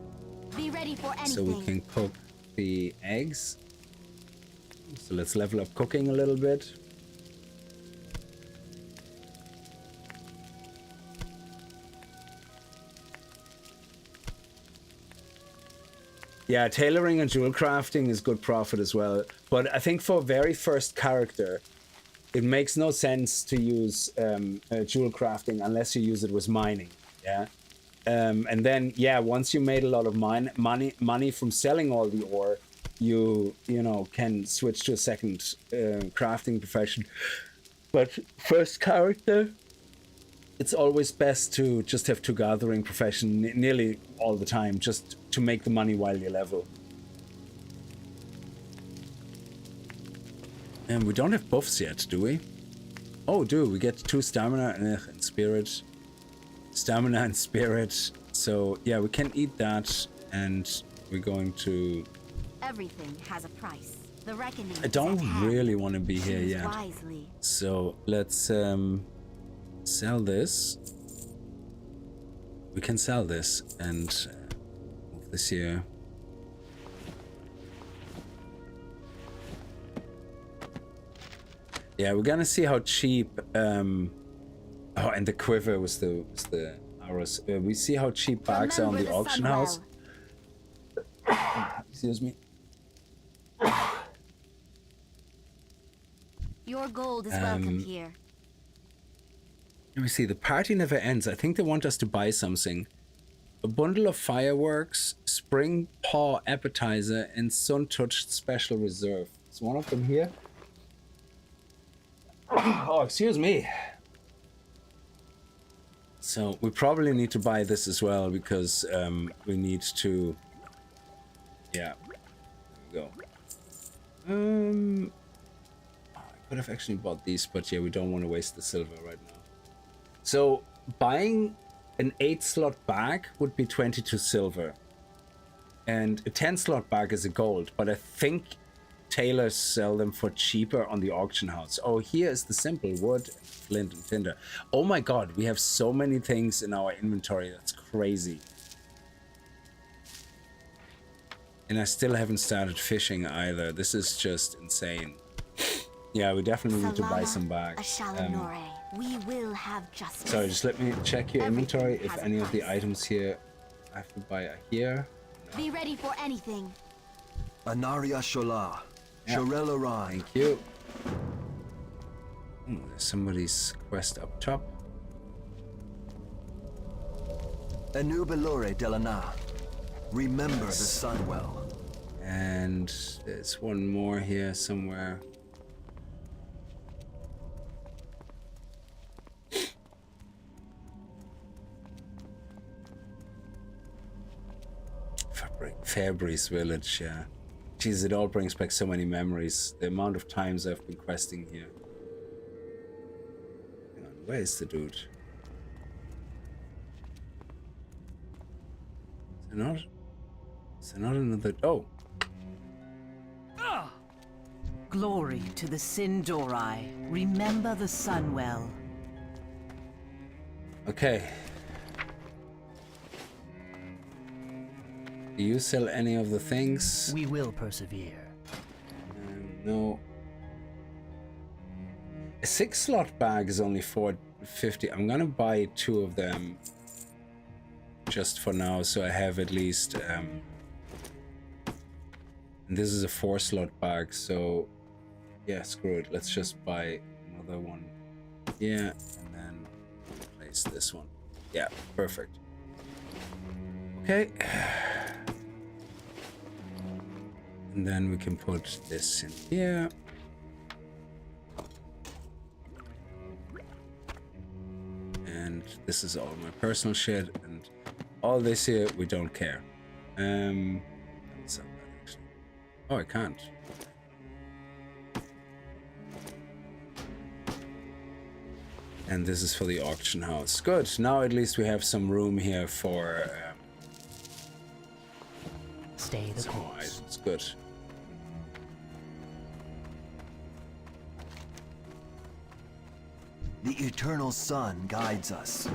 Be ready for anything. So we can cook the eggs. So let's level up cooking a little bit. Yeah, tailoring and jewel crafting is good profit as well. But I think for very first character, it makes no sense to use jewel crafting unless you use it with mining. Yeah, and then yeah, once you made a lot of money from selling all the ore, you know can switch to a second crafting profession. But first character, it's always best to just have two gathering profession nearly all the time, just to make the money while you level. And we don't have buffs yet, do we? Oh, do we get 2 stamina and spirit? Stamina and spirit. So yeah, we can eat that, and we're going to... Everything has a price. The reckoning. I don't really want to be here Choose yet. wisely. So let's sell this. We can sell this and move this here. Yeah, we're gonna see how cheap. Oh, and the quiver was the arrows. We see how cheap bags are on the auction house. Excuse me. Your gold is welcome here. Let me see. The party never ends. I think they want us to buy something. A bundle of fireworks, spring paw appetizer, and sun-touched special reserve. Is one of them here? Oh, excuse me. So we probably need to buy this as well because we need to. Yeah. There we go. I could have actually bought these, but yeah, we don't want to waste the silver right now. So buying an 8-slot bag would be 22 silver, and a 10-slot bag is a gold. But I think tailors sell them for cheaper on the auction house. Oh, here is the simple wood, flint and tinder. Oh my god, we have so many things in our inventory. That's crazy. And I still haven't started fishing either. This is just insane. Yeah, we definitely need to buy some bags. We will have justice. Sorry, just let me check your inventory. If any of the items here I have to buy are here. No. Be ready for anything. Anaria Shola. Shorel Aran. Thank you. There's somebody's quest up top. Enubelore Delana. Remember the sun well. And there's one more here somewhere. Fairbreeze Village, yeah. Jeez, it all brings back so many memories. The amount of times I've been questing here. Hang on, where is the dude? Is there not another? Oh. Glory to the Sindorai. Remember the Sunwell. Okay. Do you sell any of the things? We will persevere. No. A 6-slot bag is only $4.50. I'm gonna buy 2 of them just for now, so I have at least. And this is a 4-slot bag, so yeah, screw it. Let's just buy another one. Yeah, and then place this one. Yeah, perfect. Okay. And then we can put this in here. And this is all my personal shit, and all this here we don't care. Let's sell that actually. Oh, I can't. And this is for the auction house. Good. Now at least we have some room here for Stay the course. It's good. The eternal sun guides us.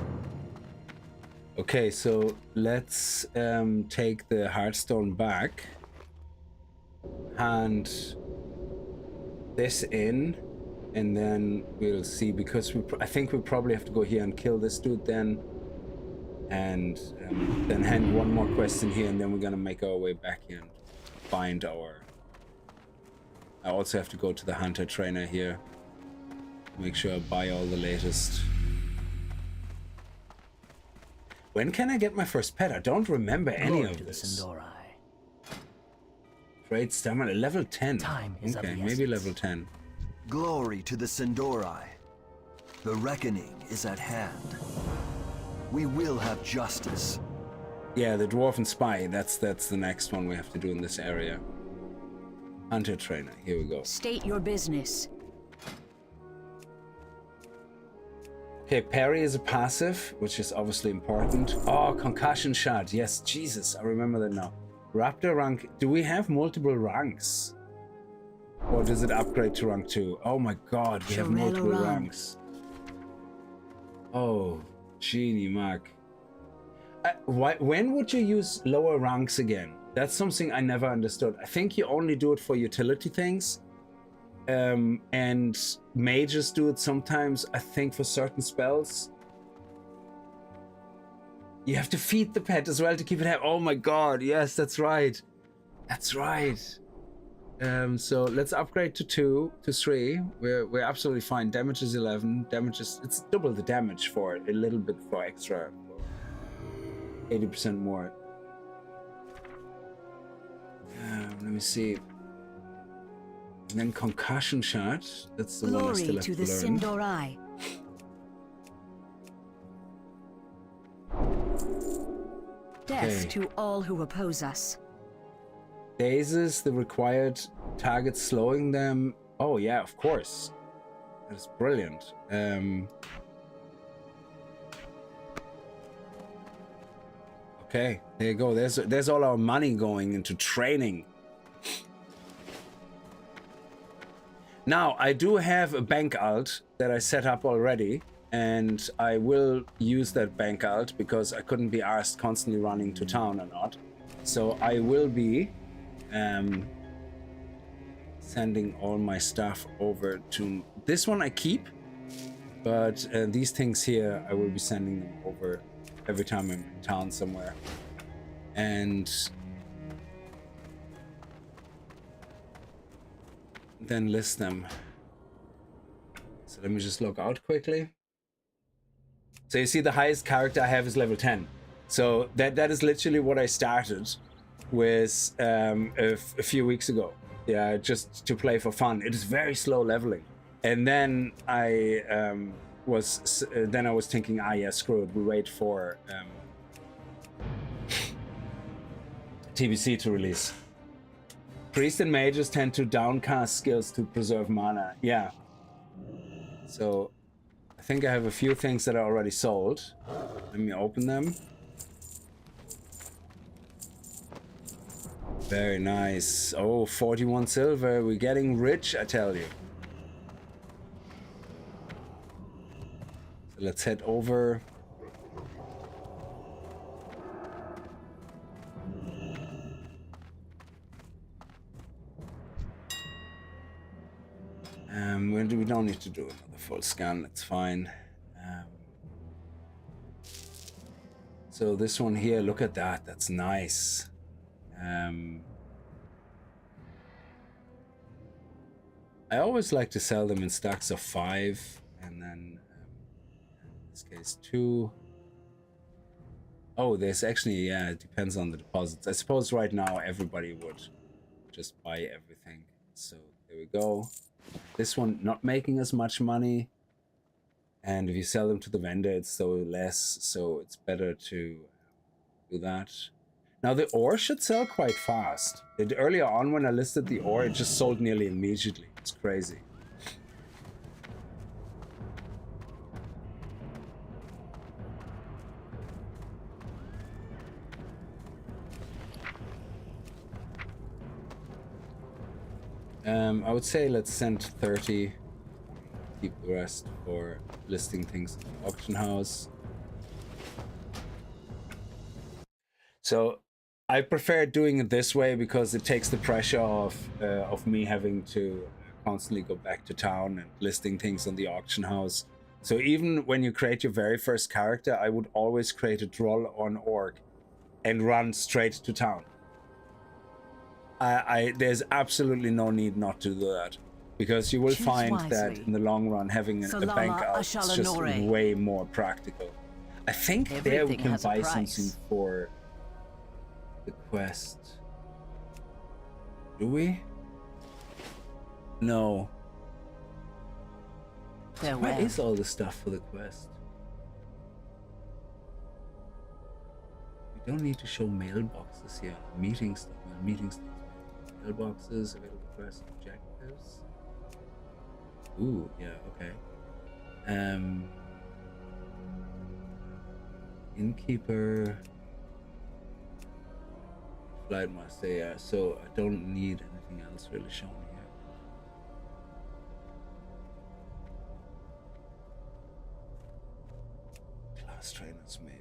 Okay, so let's take the Hearthstone back. Hand this in, and then we'll see, because I think we probably have to go here and kill this dude then. And then hand one more quest in here, and then we're gonna make our way back here and find our... I also have to go to the hunter trainer here. Make sure I buy all the latest. When can I get my first pet? I don't remember any of this. Trade stamina, level 10. Time is of okay, the maybe essence. level 10. Glory to the Sindorai. The reckoning is at hand. We will have justice. Yeah, the Dwarven Spy, that's the next one we have to do in this area. Hunter trainer, here we go. State your business. Okay, parry is a passive, which is obviously important. Oh, concussion shot. Yes, Jesus, I remember that now. Raptor rank. Do we have multiple ranks? Or does it upgrade to rank 2? Oh my god, we have multiple ranks. Oh, genie Mark. When would you use lower ranks again? That's something I never understood. I think you only do it for utility things. And mages do it sometimes, I think, for certain spells. You have to feed the pet as well to keep it happy. Oh my god, yes, that's right. That's right. So let's upgrade to 2, to 3. We're absolutely fine. Damage is 11. Damage is, it's double the damage for it. A little bit for extra. 80% more. Let me see. And then concussion shot. That's the one I still Glory have to to the learn. Sindorai. Death to all who oppose us. Dazes the required target, slowing them. Oh yeah, of course. That's brilliant. Okay, there you go. There's all our money going into training. Now, I do have a bank alt that I set up already, and I will use that bank alt because I couldn't be asked constantly running to town or not. So I will be sending all my stuff over to... This one I keep, but these things here, I will be sending them over every time I'm in town somewhere. And... then list them. So let me just log out quickly. So you see the highest character I have is level 10. So that is literally what I started with a few weeks ago. Yeah, just to play for fun. It is very slow leveling. And then I was thinking, yeah, screw it. We wait for TBC to release. Priests and mages tend to downcast skills to preserve mana. Yeah. So I think I have a few things that are already sold. Let me open them. Very nice. Oh, 41 silver. We're getting rich, I tell you. So let's head over. We don't need to do another full scan, that's fine. So this one here, look at that, that's nice. I always like to sell them in stacks of 5, and then in this case 2. Oh, there's actually, yeah, it depends on the deposits. I suppose right now everybody would just buy everything. So there we go. This one not making as much money, and if you sell them to the vendor it's so less, so it's better to do that. Now the ore should sell quite fast. Earlier on when I listed the ore, it just sold nearly immediately. It's crazy. I would say let's send 30, keep the rest for listing things in the auction house. So I prefer doing it this way because it takes the pressure of me having to constantly go back to town and listing things on the auction house. So even when you create your very first character, I would always create a droll or an orc and run straight to town. There's absolutely no need not to do that, because you will find that in the long run having a bank out is just way more practical. I think there we can buy something for the quest. Do we? No. Where is all the stuff for the quest? We don't need to show mailboxes here. Meeting stuff. Mailboxes, available quest objectives. Ooh, yeah, okay. Innkeeper, flight master, yeah. So I don't need anything else really shown here. Class trainers, maybe.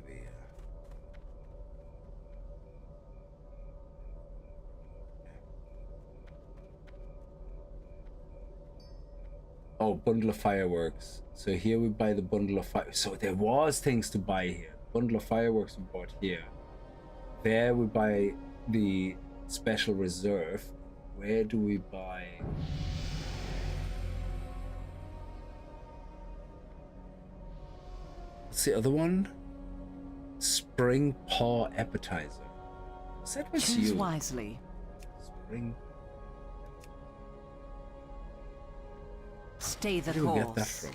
Oh, bundle of fireworks. So here we buy the bundle of fire. So there was things to buy here. Bundle of fireworks we bought here. There we buy the special reserve. Where do we buy? What's the other one? Spring paw appetizer. Was that with you? Choose wisely. Spring. Stay the Where do we course. get that from?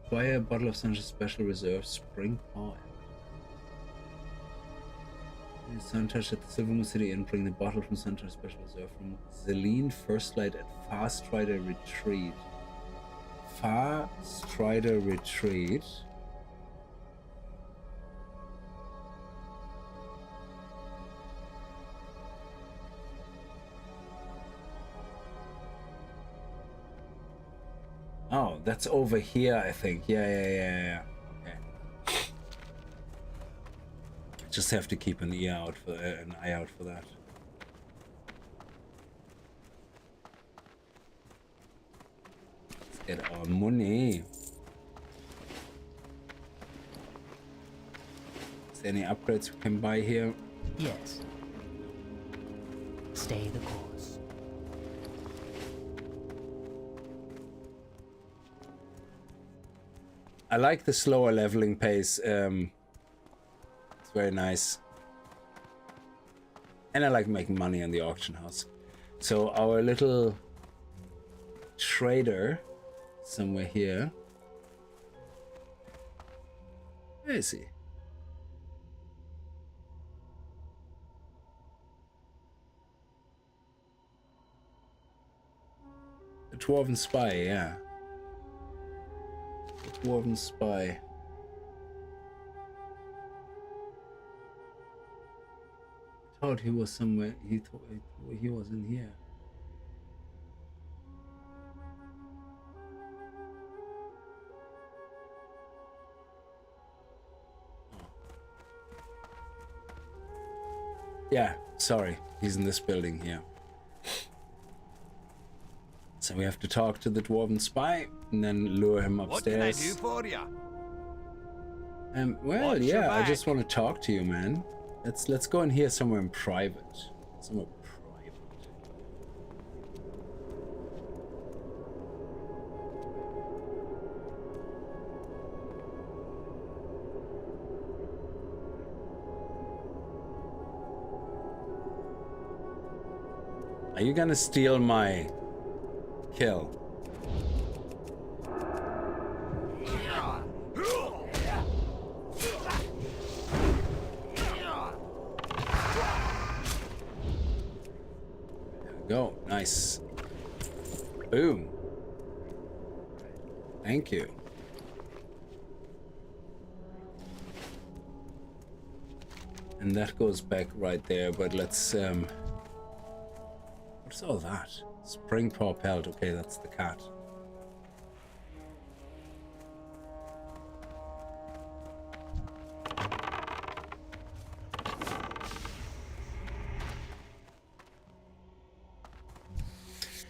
Acquire a bottle of Sunshine Special Reserve Spring Paw. Suntouch at the Silvermoon City Inn. Bring the bottle from Suntouch Special Reserve from Zeline First Light at Far Strider Retreat. Far Strider Retreat. Oh, that's over here, I think. Yeah. Okay. Just have to keep an eye out for that. Let's get our money. Is there any upgrades we can buy here? Yes. Stay the course. I like the slower leveling pace. It's very nice. And I like making money on the auction house. So our little trader, somewhere here. Where is he? The Dwarven Spy, yeah. The Dwarven Spy. I thought he was somewhere. He thought he was in here. Yeah, sorry. He's in this building here. So we have to talk to the Dwarven Spy and then lure him upstairs. What can I do for you? Well, Watch your yeah, I back. just want to talk to you, man. Let's go in here somewhere in private. Somewhere private. Are you gonna steal my kill? Go. Nice. Boom. Thank you. And that goes back right there, but let's what's all that? Spring propelled. Okay, that's the cat.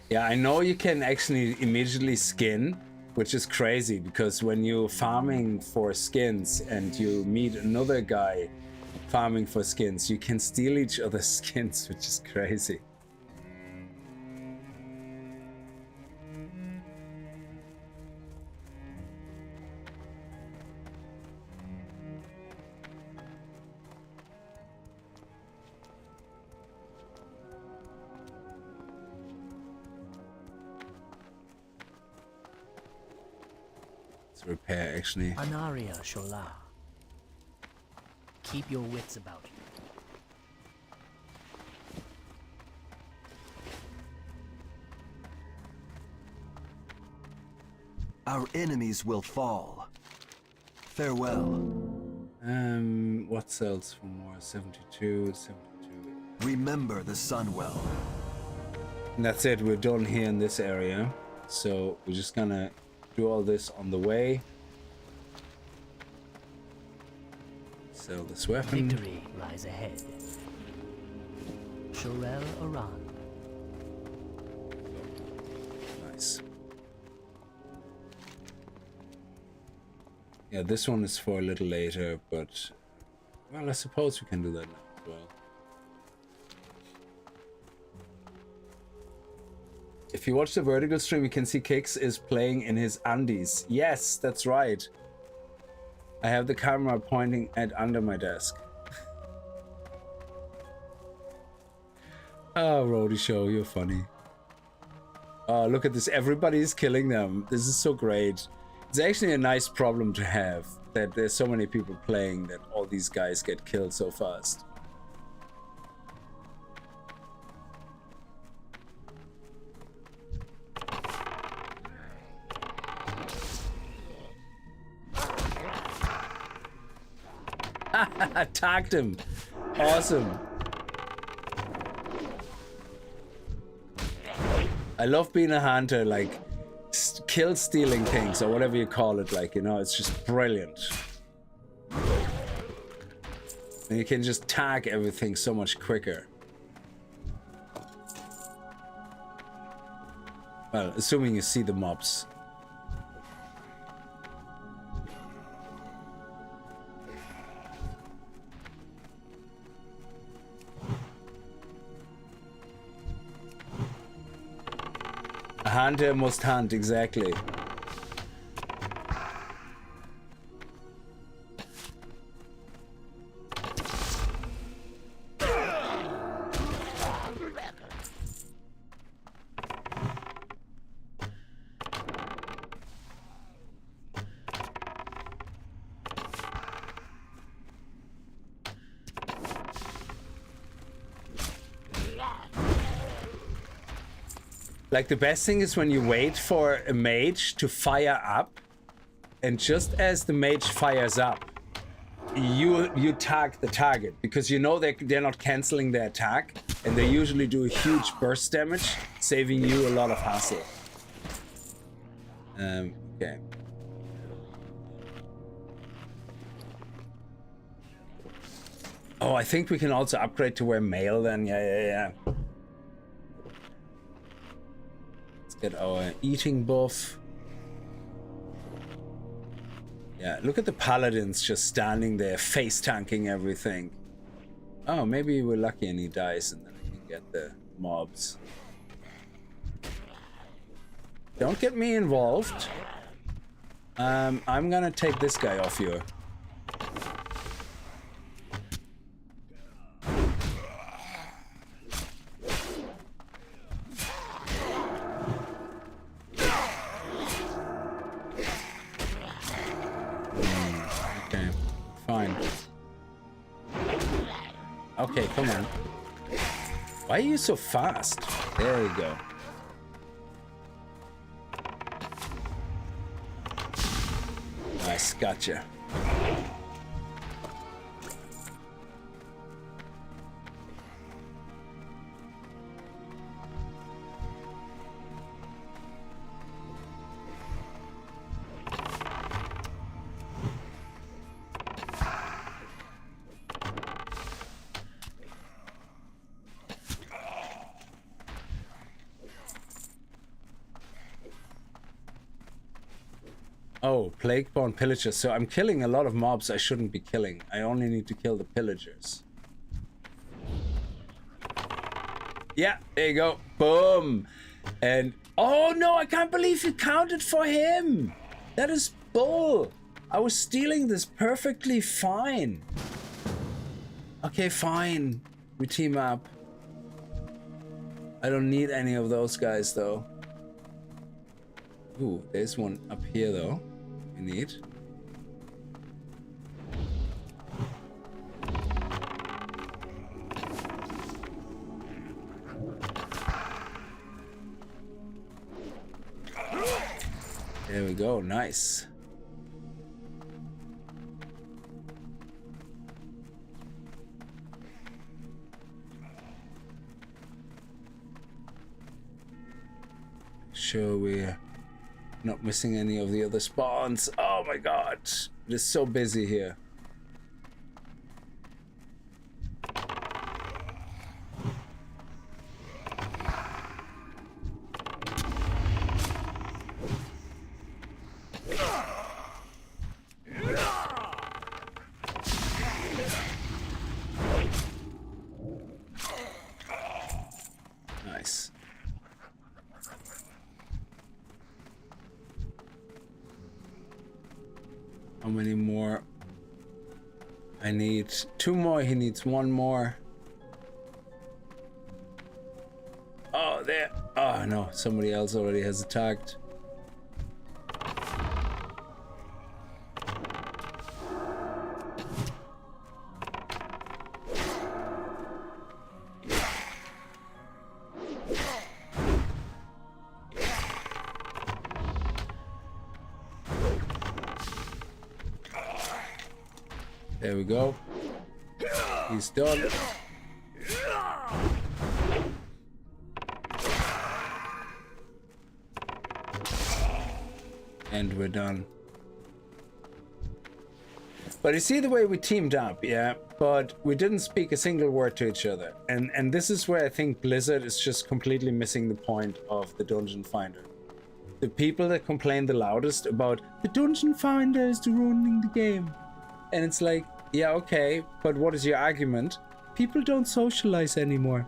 Yeah, I know you can actually immediately skin, which is crazy because when you're farming for skins and you meet another guy farming for skins, you can steal each other's skins, which is crazy. Repair actually. Anaria Shola. Keep your wits about you. Our enemies will fall. Farewell. What sells for more? 72, 72. Remember the Sunwell. And that's it, we're done here in this area. So we're just gonna do all this on the way. Sell this weapon. Victory lies ahead. Shorel Aran. Nice. Yeah, this one is for a little later, but well, I suppose we can do that now as well. If you watch the vertical stream, you can see Kix is playing in his undies. Yes, that's right. I have the camera pointing at under my desk. Oh, Roadie Show, you're funny. Oh, look at this. Everybody's killing them. This is so great. It's actually a nice problem to have, that there's so many people playing that all these guys get killed so fast. Attacked him. Awesome. I love being a hunter, like kill stealing things or whatever you call it, like, you know, it's just brilliant. And you can just tag everything so much quicker. Well, assuming you see the mobs. A hunter must hunt, exactly. Like, the best thing is when you wait for a mage to fire up, and just as the mage fires up, you tag the target, because you know they're not canceling their attack, and they usually do a huge burst damage, saving you a lot of hassle. Okay. Oh, I think we can also upgrade to wear mail then. Yeah. Let's get our eating buff. Yeah, look at the paladins just standing there, face tanking everything. Oh, maybe we're lucky and he dies and then we can get the mobs. Don't get me involved. I'm gonna take this guy off you. Okay, fine. Okay, come on. Why are you so fast? There we go. Nice, gotcha. Oh, plague-born pillagers. So I'm killing a lot of mobs I shouldn't be killing. I only need to kill the pillagers. Yeah, there you go. Boom. And oh no, I can't believe you counted for him. That is bull. I was stealing this perfectly fine. Okay, fine. We team up. I don't need any of those guys though. Ooh, there's one up here though. We need. There we go, nice. Sure we're not missing any of the other spawns. Oh my god, it is so busy here. Nice. How many more? I need 2 more. He needs 1 more. Oh, there. Oh, no. Somebody else already has attacked. There we go. He's done. And we're done. But you see the way we teamed up, yeah? But we didn't speak a single word to each other. And this is where I think Blizzard is just completely missing the point of the Dungeon Finder. The people that complain the loudest about the Dungeon Finder is ruining the game. And it's like, yeah, okay, but what is your argument? People don't socialize anymore.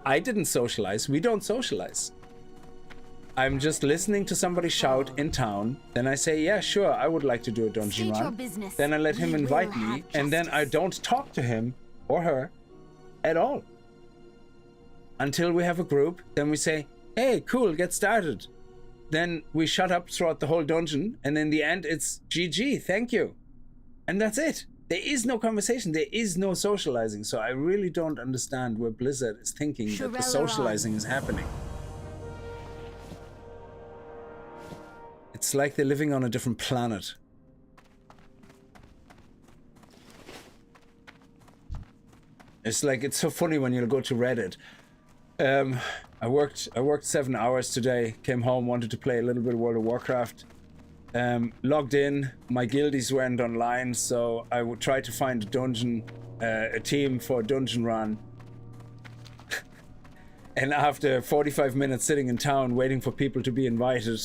I didn't socialize. We don't socialize. I'm just listening to somebody shout in town. Then I say, yeah, sure, I would like to do a dungeon run. Then I let him invite me, and then I don't talk to him or her at all. Until we have a group, then we say, hey, cool, get started. Then we shut up throughout the whole dungeon, and in the end, it's GG, thank you. And that's it. There is no conversation. There is no socializing. So I really don't understand where Blizzard is thinking that the socializing is happening. It's like they're living on a different planet. It's like, it's so funny when you go to Reddit. I worked 7 hours today, came home, wanted to play a little bit of World of Warcraft. Logged in, my guildies weren't online, so I would try to find a dungeon, a team for a dungeon run. And after 45 minutes sitting in town waiting for people to be invited,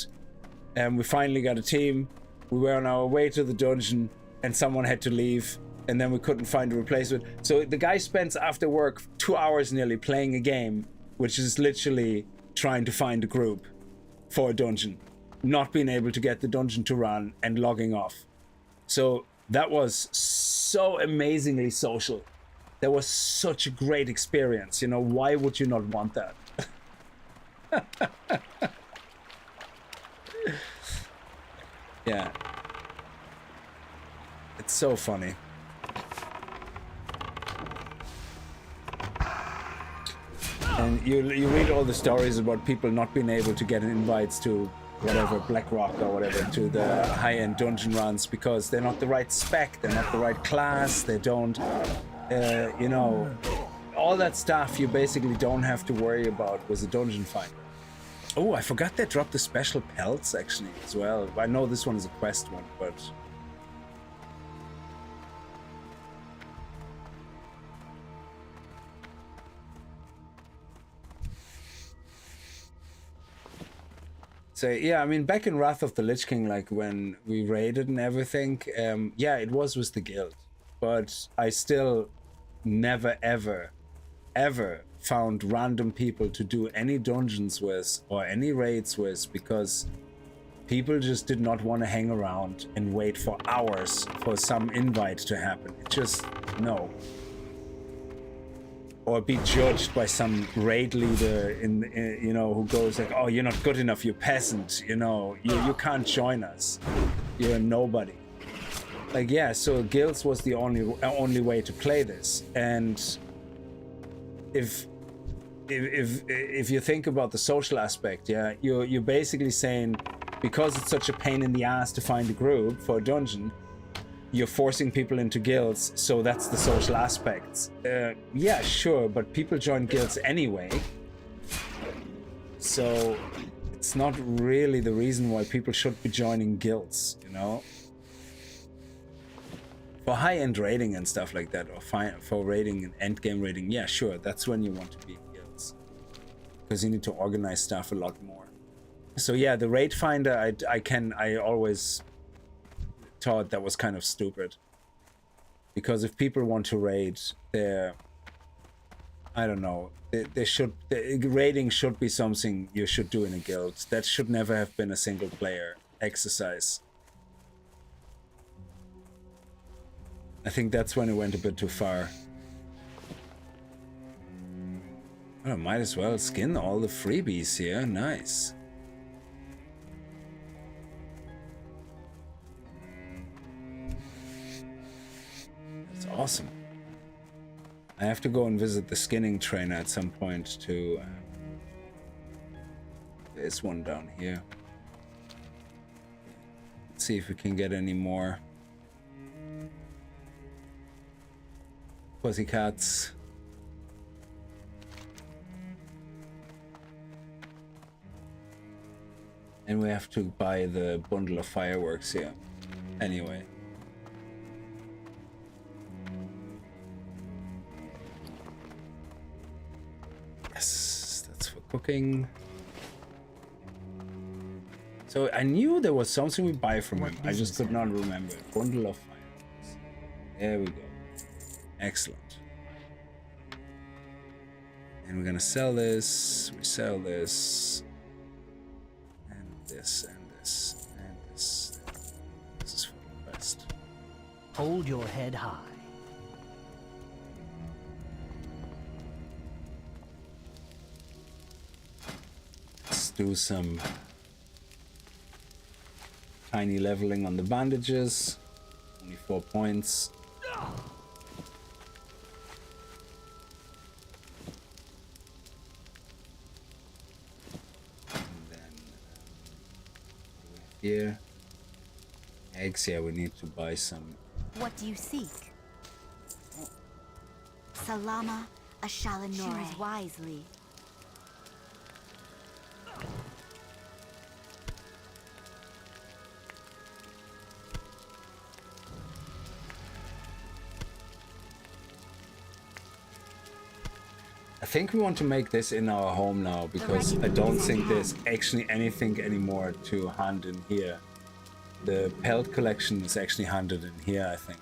we finally got a team. We were on our way to the dungeon and someone had to leave, and then we couldn't find a replacement. So the guy spends after work 2 hours nearly playing a game, which is literally trying to find a group for a dungeon, not being able to get the dungeon to run and logging off. So that was so amazingly social. That was such a great experience. You know, why would you not want that? Yeah. It's so funny. And you read all the stories about people not being able to get invites to whatever, BlackRock or whatever, to the high-end dungeon runs because they're not the right spec, they're not the right class, they don't, you know, all that stuff you basically don't have to worry about with a dungeon finder. Oh, I forgot they dropped the special pelts actually as well. I know this one is a quest one, but... So yeah, I mean, back in Wrath of the Lich King, like when we raided and everything, yeah, it was with the guild, but I still never ever found random people to do any dungeons with or any raids with, because people just did not want to hang around and wait for hours for some invite to happen. It just, no. Or be judged by some raid leader in you know, who goes like, oh, you're not good enough, you're peasant, you know, you can't join us, you're a nobody. Like, yeah, so guilds was the only way to play this. And if you think about the social aspect, yeah, you're basically saying, because it's such a pain in the ass to find a group for a dungeon, you're forcing people into guilds, so that's the social aspects. Yeah, sure, but people join guilds anyway. So it's not really the reason why people should be joining guilds, you know? For high-end raiding and stuff like that, or for raiding and endgame raiding, yeah, sure, that's when you want to be in guilds. Because you need to organize stuff a lot more. So yeah, the raid finder, I always thought that was kind of stupid, because if people want to raid, I don't know, raiding should be something you should do in a guild. That should never have been a single player exercise. I think that's when it went a bit too far. Well, I might as well skin all the freebies here. Nice. Awesome. I have to go and visit the skinning trainer at some point to... there's one down here. Let's see if we can get any more pussycats. And we have to buy the bundle of fireworks here. Anyway. Yes, that's for cooking. So I knew there was something we buy from him. I just could not remember. Bundle of fireworks. There we go. Excellent. And we're gonna sell this. We sell this. And this, and this, and this. This is for the best. Hold your head high. Let's do some tiny leveling on the bandages. Only 4 points. Here. Eggs, yeah, we need to buy some. What do you seek? Salama Ashalanore. Choose wisely. I think we want to make this in our home now because I don't think there's actually anything anymore to hunt in here. The pelt collection is actually hunted in here, I think.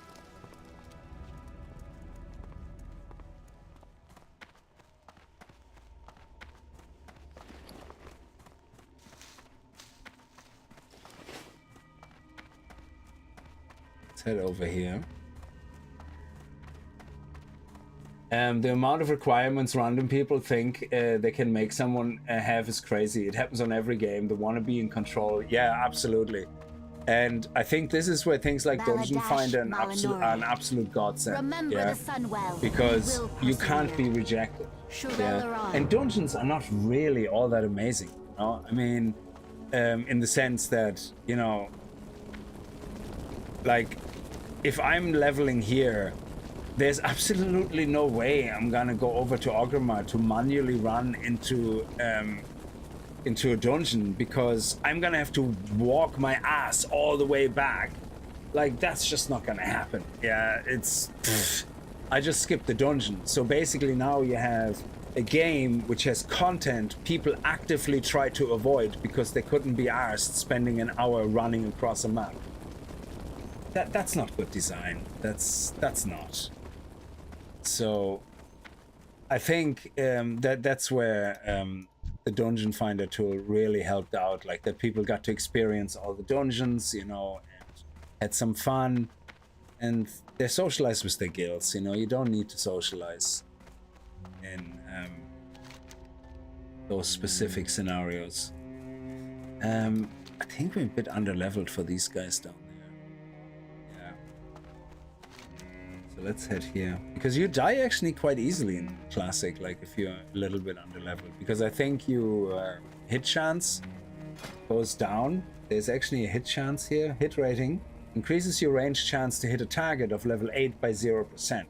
Let's head over here. The amount of requirements random people think they can make someone have is crazy. It happens on every game. They want to be in control. Yeah, absolutely. And I think this is where things like Dungeon Finder are an absolute godsend. Remember the sun well. Because you can't be rejected. Yeah. And dungeons are not really all that amazing. You know? I mean, in the sense that, you know, like, if I'm leveling here, there's absolutely no way I'm gonna go over to Orgrimmar to manually run into a dungeon because I'm gonna have to walk my ass all the way back. Like, that's just not gonna happen. Yeah, I just skipped the dungeon. So basically now you have a game which has content people actively try to avoid because they couldn't be arsed spending an hour running across a map. That's not good design. That's not. So I think that's where the Dungeon Finder tool really helped out, like that people got to experience all the dungeons, you know, and had some fun, and they socialized with their guilds. You know, you don't need to socialize in those specific scenarios. I think we're a bit under-leveled for these guys down there. Yeah. So let's head here. Because you die actually quite easily in Classic, like if you're a little bit under-leveled. Because I think you hit chance goes down. There's actually a hit chance here. Hit rating increases your range chance to hit a target of level 8 by 0%.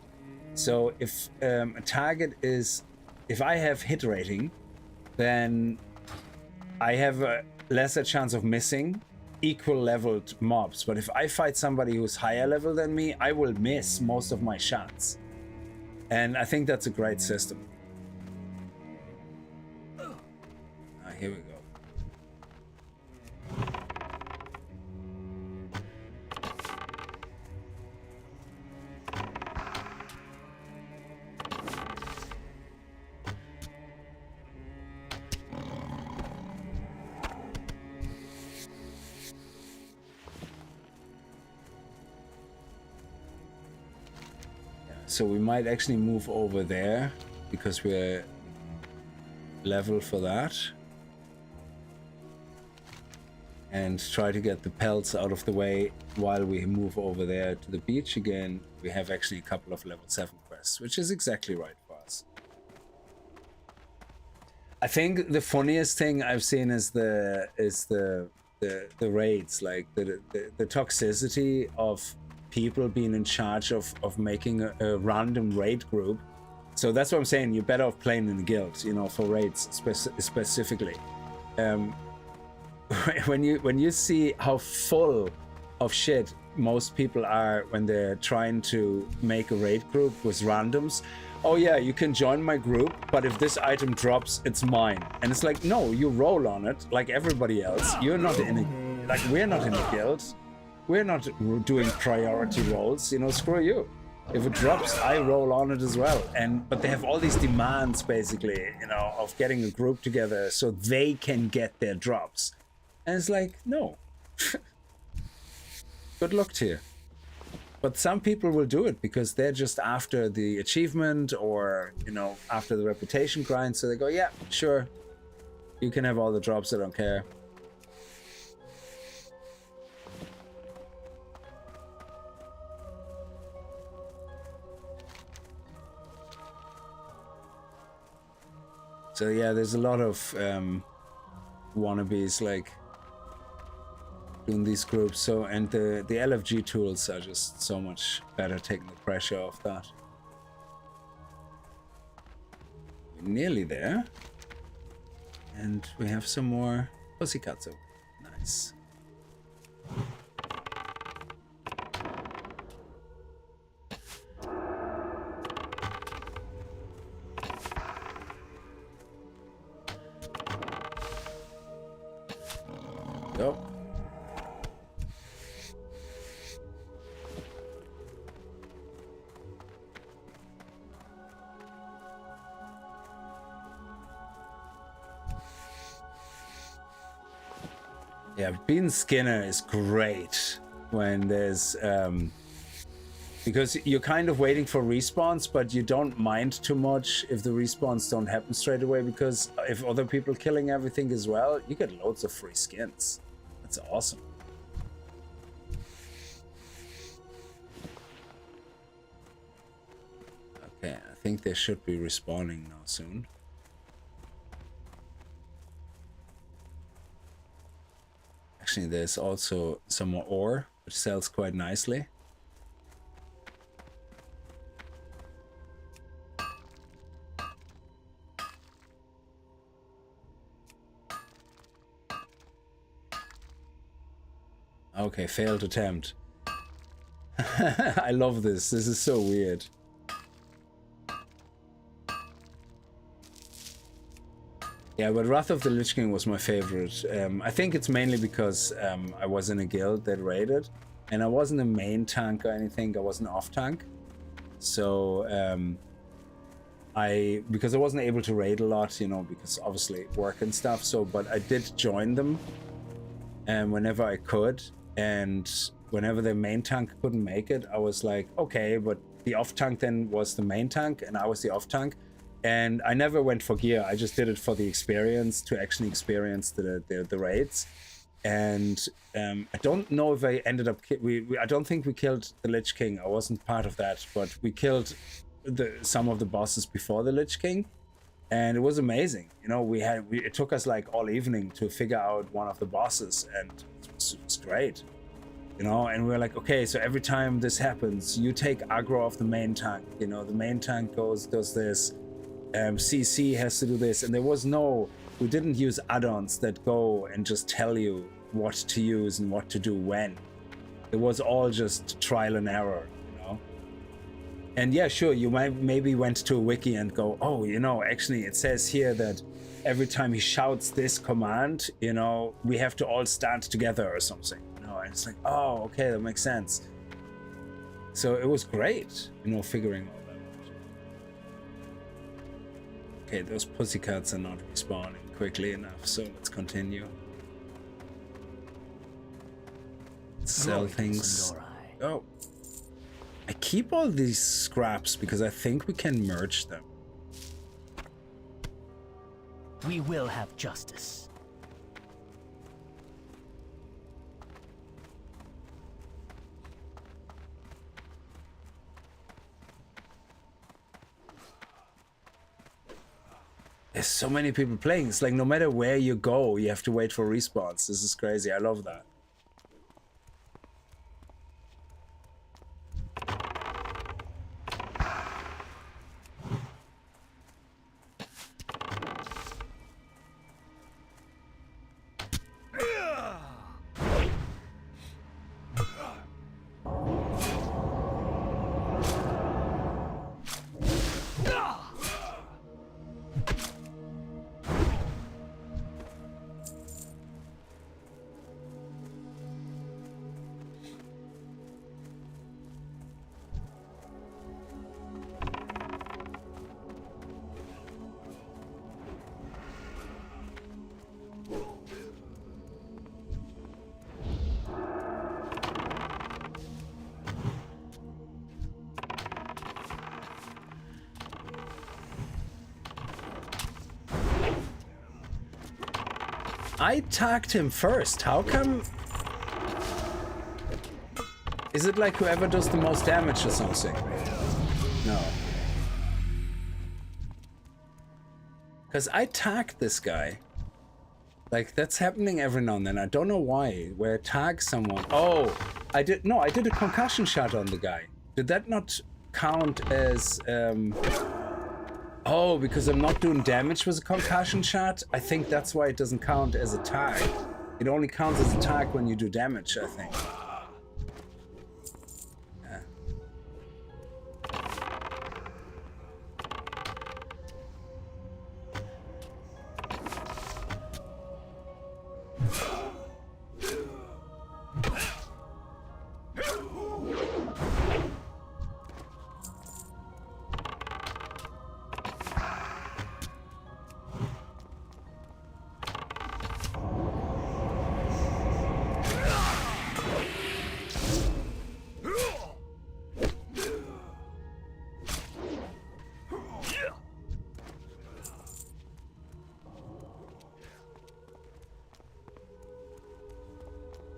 So if a target is... If I have hit rating, then I have a lesser chance of missing equal leveled mobs. But if I fight somebody who's higher level than me, I will miss most of my shots. And I think that's a great system. Here we go. So we might actually move over there because we're level for that. And try to get the pelts out of the way while we move over there to the beach again. We have actually a couple of level 7 quests, which is exactly right for us. I think the funniest thing I've seen is the raids, like the toxicity of people being in charge of making a random raid group. So that's what I'm saying, you're better off playing in the guild, you know, for raids specifically. When you see how full of shit most people are when they're trying to make a raid group with randoms. Oh yeah, you can join my group, but if this item drops, it's mine. And it's like, no, you roll on it like everybody else. You're not in a, like, we're not in a guild. We're not doing priority rolls, you know, screw you. If it drops, I roll on it as well. But they have all these demands, basically, you know, of getting a group together so they can get their drops. And it's like, no. Good luck to you. But some people will do it because they're just after the achievement or, you know, after the reputation grind. So they go, yeah, sure. You can have all the drops, I don't care. So yeah, there's a lot of wannabes like doing these groups. So, and the LFG tools are just so much better, taking the pressure off that. We're nearly there. And we have some more pussycats over. Nice. Go. Yeah, being Skinner is great when there's because you're kind of waiting for respawns, but you don't mind too much if the respawns don't happen straight away, because if other people killing everything as well, you get loads of free skins. That's awesome. Okay, I think they should be respawning now soon. Actually, there's also some more ore, which sells quite nicely. Okay, failed attempt. I love this. This is so weird. Yeah, but Wrath of the Lich King was my favorite. I think it's mainly because I was in a guild that raided, and I wasn't a main tank or anything. I was an off tank, so because I wasn't able to raid a lot, you know, because obviously work and stuff. So, but I did join them, whenever I could, and whenever the main tank couldn't make it, I was like, okay, but the off tank then was the main tank, and I was the off tank. And I never went for gear. I just did it for the experience, to actually experience the raids. And I don't know if I ended up... I don't think we killed the Lich King. I wasn't part of that. But we killed some of the bosses before the Lich King. And it was amazing. You know, it took us like all evening to figure out one of the bosses. And it was great. You know, and we were like, okay, so every time this happens, you take aggro off the main tank. You know, the main tank does this. CC has to do this, and we didn't use add-ons that go and just tell you what to use and what to do when. It was all just trial and error, you know. And yeah, sure, you maybe went to a wiki and go, oh, you know, actually it says here that every time he shouts this command, you know, we have to all stand together or something, you know. And it's like, oh, okay, that makes sense. So it was great, you know, figuring all. Okay, those pussycats are not respawning quickly enough, so let's continue. Sell things. Oh, I keep all these scraps because I think we can merge them. We will have justice. There's so many people playing. It's like no matter where you go, you have to wait for respawns. This is crazy. I love that. I tagged him first. How come? Is it like whoever does the most damage or something? No. Because I tagged this guy. Like, that's happening every now and then. I don't know why. Where I tag someone. Oh, I did a concussion shot on the guy. Did that not count as... Oh, because I'm not doing damage with a concussion shot? I think that's why it doesn't count as a tag. It only counts as a tag when you do damage, I think.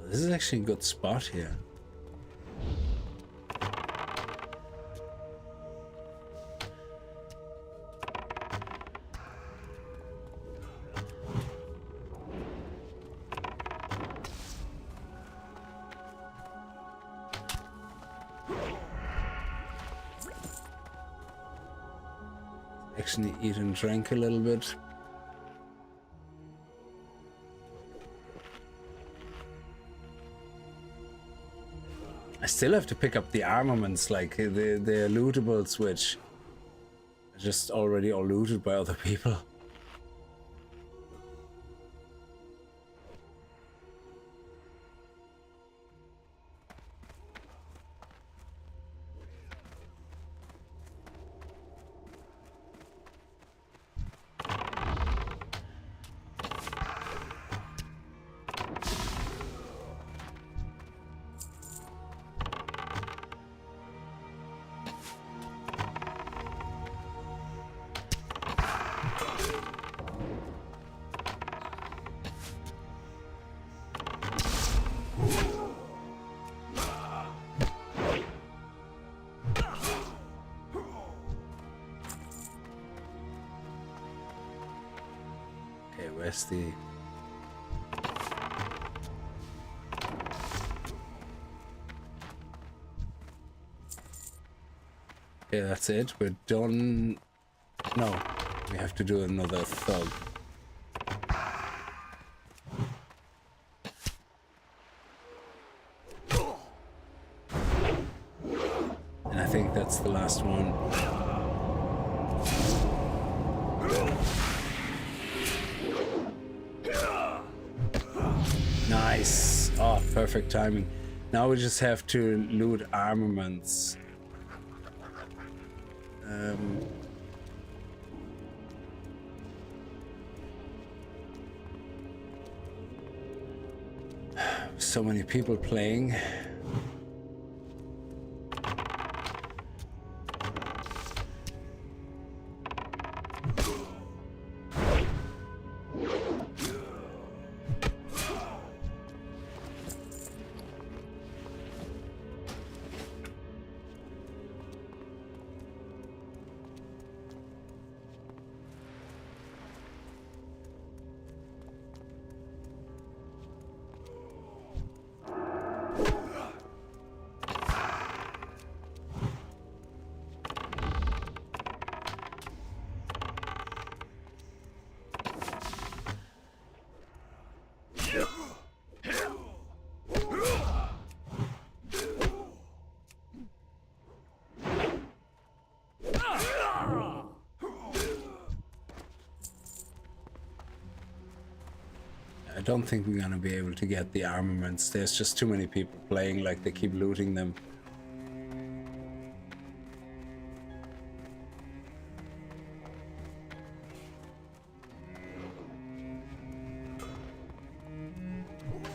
This is actually a good spot here. Actually eat and drink a little bit. I still have to pick up the armaments, like the lootables, which are just already all looted by other people. Where's the... Okay, that's it. We're done. No, we have to do another thug. And I think that's the last one. Nice. Oh, perfect timing. Now we just have to loot armaments. So many people playing. I don't think we're gonna be able to get the armaments. There's just too many people playing, like they keep looting them.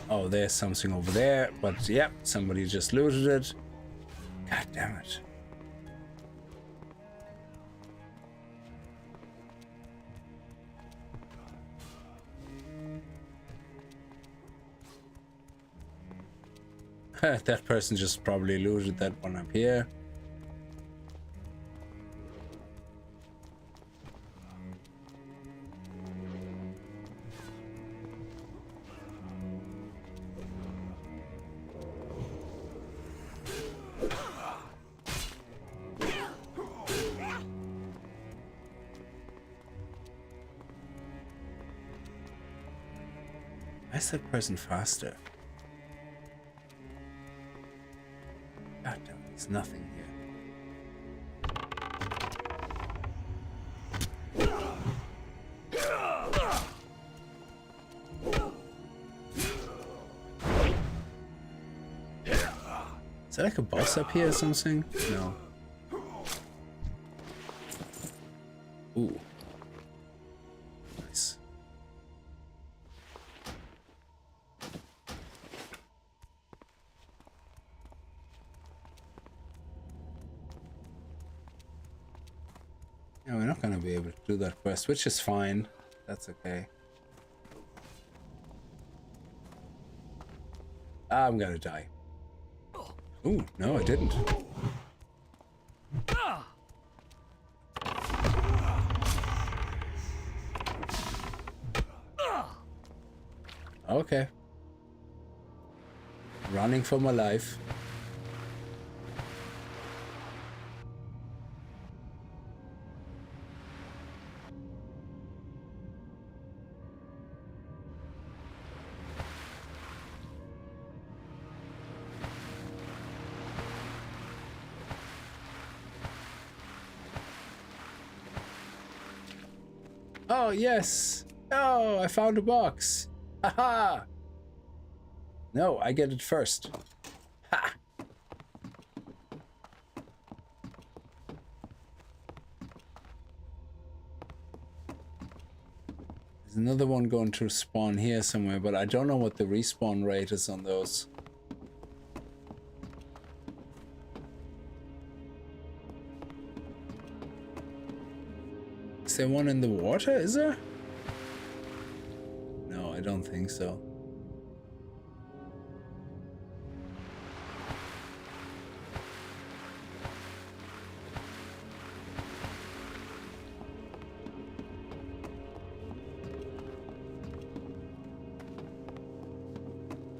Oh, there's something over there, but yeah, somebody just looted it. God damn it. That person just probably looted that one up here. is that person faster? God damn, there's nothing here. Is there like a boss up here or something? No. Ooh. Nice. Yeah, we're not gonna be able to do that quest, which is fine. That's okay. I'm gonna die. Ooh, no, I didn't. Okay. Running for my life. Oh, yes. Oh, I found a box. Haha. No, I get it first. Ha. There's another one going to spawn here somewhere, but I don't know what the respawn rate is on those. Is there one in the water, is there? No, I don't think so.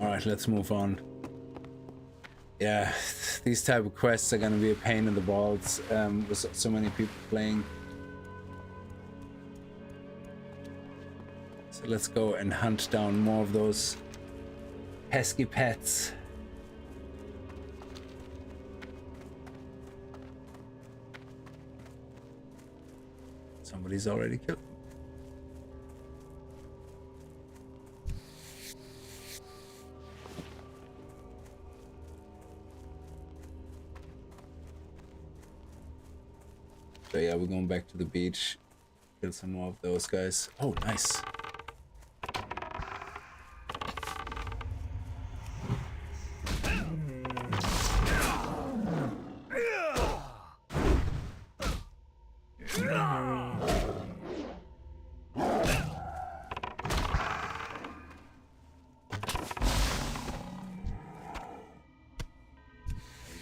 Alright, let's move on. Yeah, these type of quests are gonna be a pain in the balls with so many people playing. So let's go and hunt down more of those pesky pets. Somebody's already killed them. So yeah, we're going back to the beach. Kill some more of those guys. Oh, nice.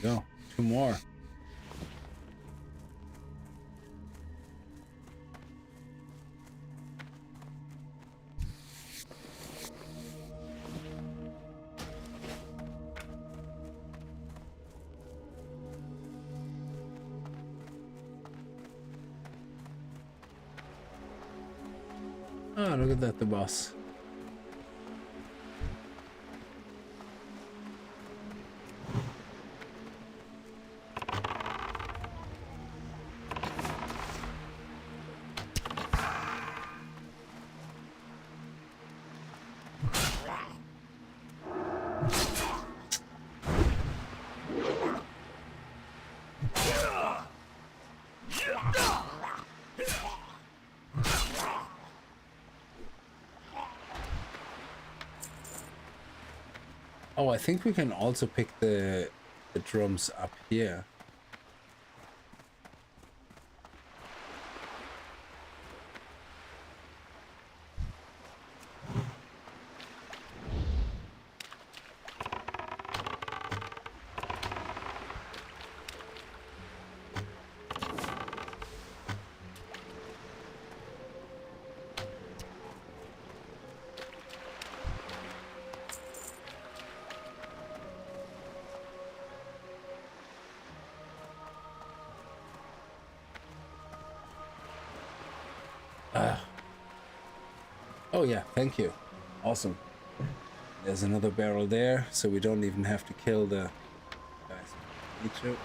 There you go. 2 more. Oh, look at that, the boss. Oh, I think we can also pick the drums up here. Oh yeah, thank you. Awesome. There's another barrel there, so we don't even have to kill the guys. Need to.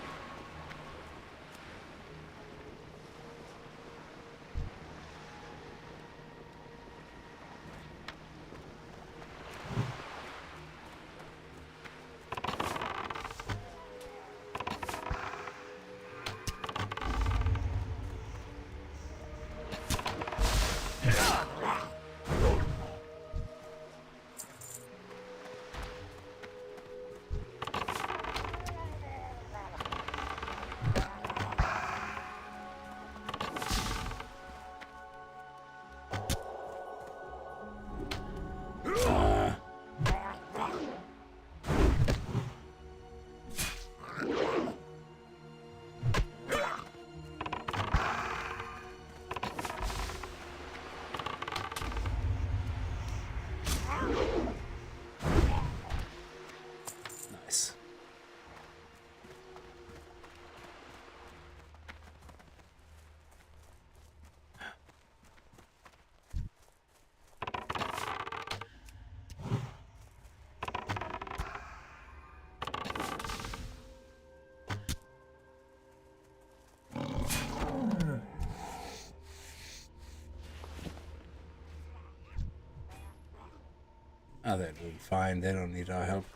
Oh, they're doing fine. They don't need our help.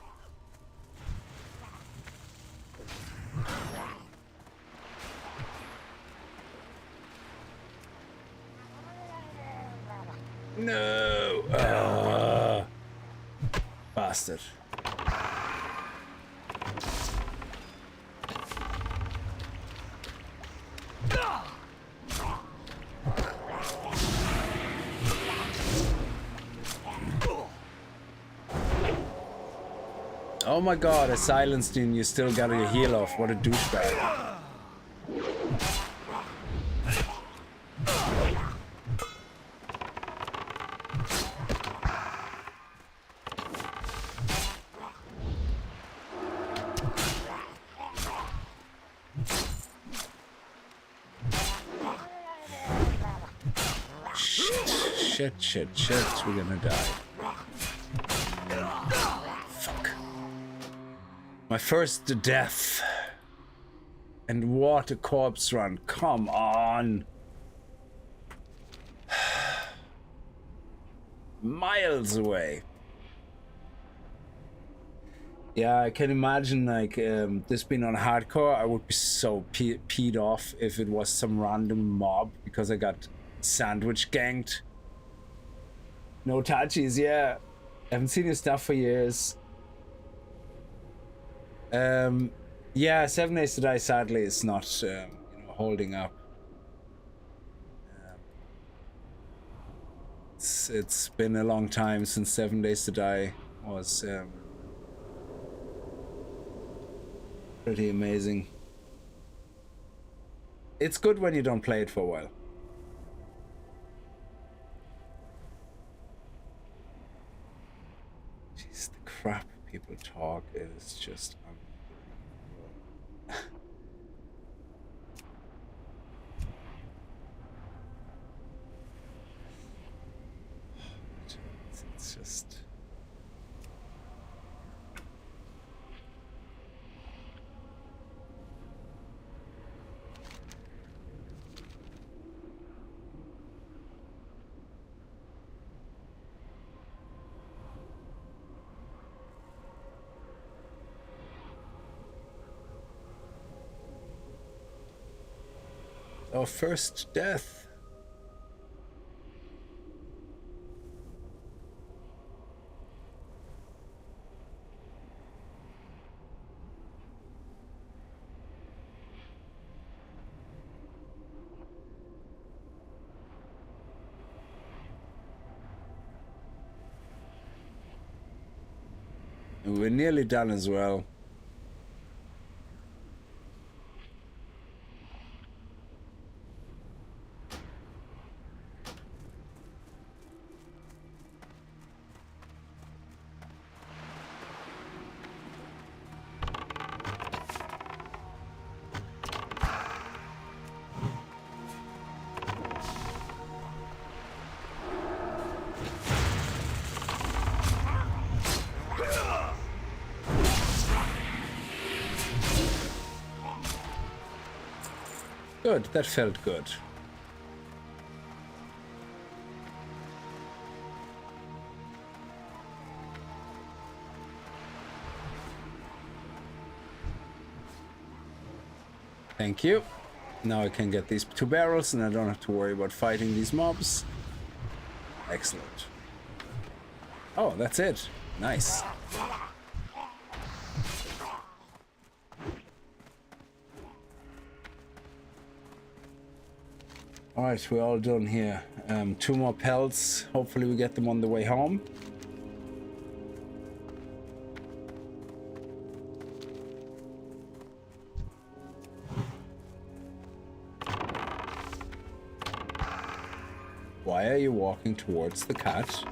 No! Bastard. Oh my god, I silenced you and you still got your heal off. What a douchebag. Shit, we're gonna die. Fuck. My first death. And what a corpse run. Come on. Miles away. Yeah, I can imagine like this being on hardcore, I would be so peed off if it was some random mob because I got sandwich ganked. No touchies, yeah. I haven't seen your stuff for years. Yeah, 7 Days to Die sadly is not you know, holding up. It's been a long time since 7 Days to Die was pretty amazing. It's good when you don't play it for a while. Jeez, the crap people talk is just unbelievable. It's just... Our first death. And we're nearly done as well. Good, that felt good. Thank you. Now I can get these 2 barrels and I don't have to worry about fighting these mobs. Excellent. Oh, that's it. Nice. Alright, we're all done here. 2 more pelts. Hopefully we get them on the way home. Why are you walking towards the cat?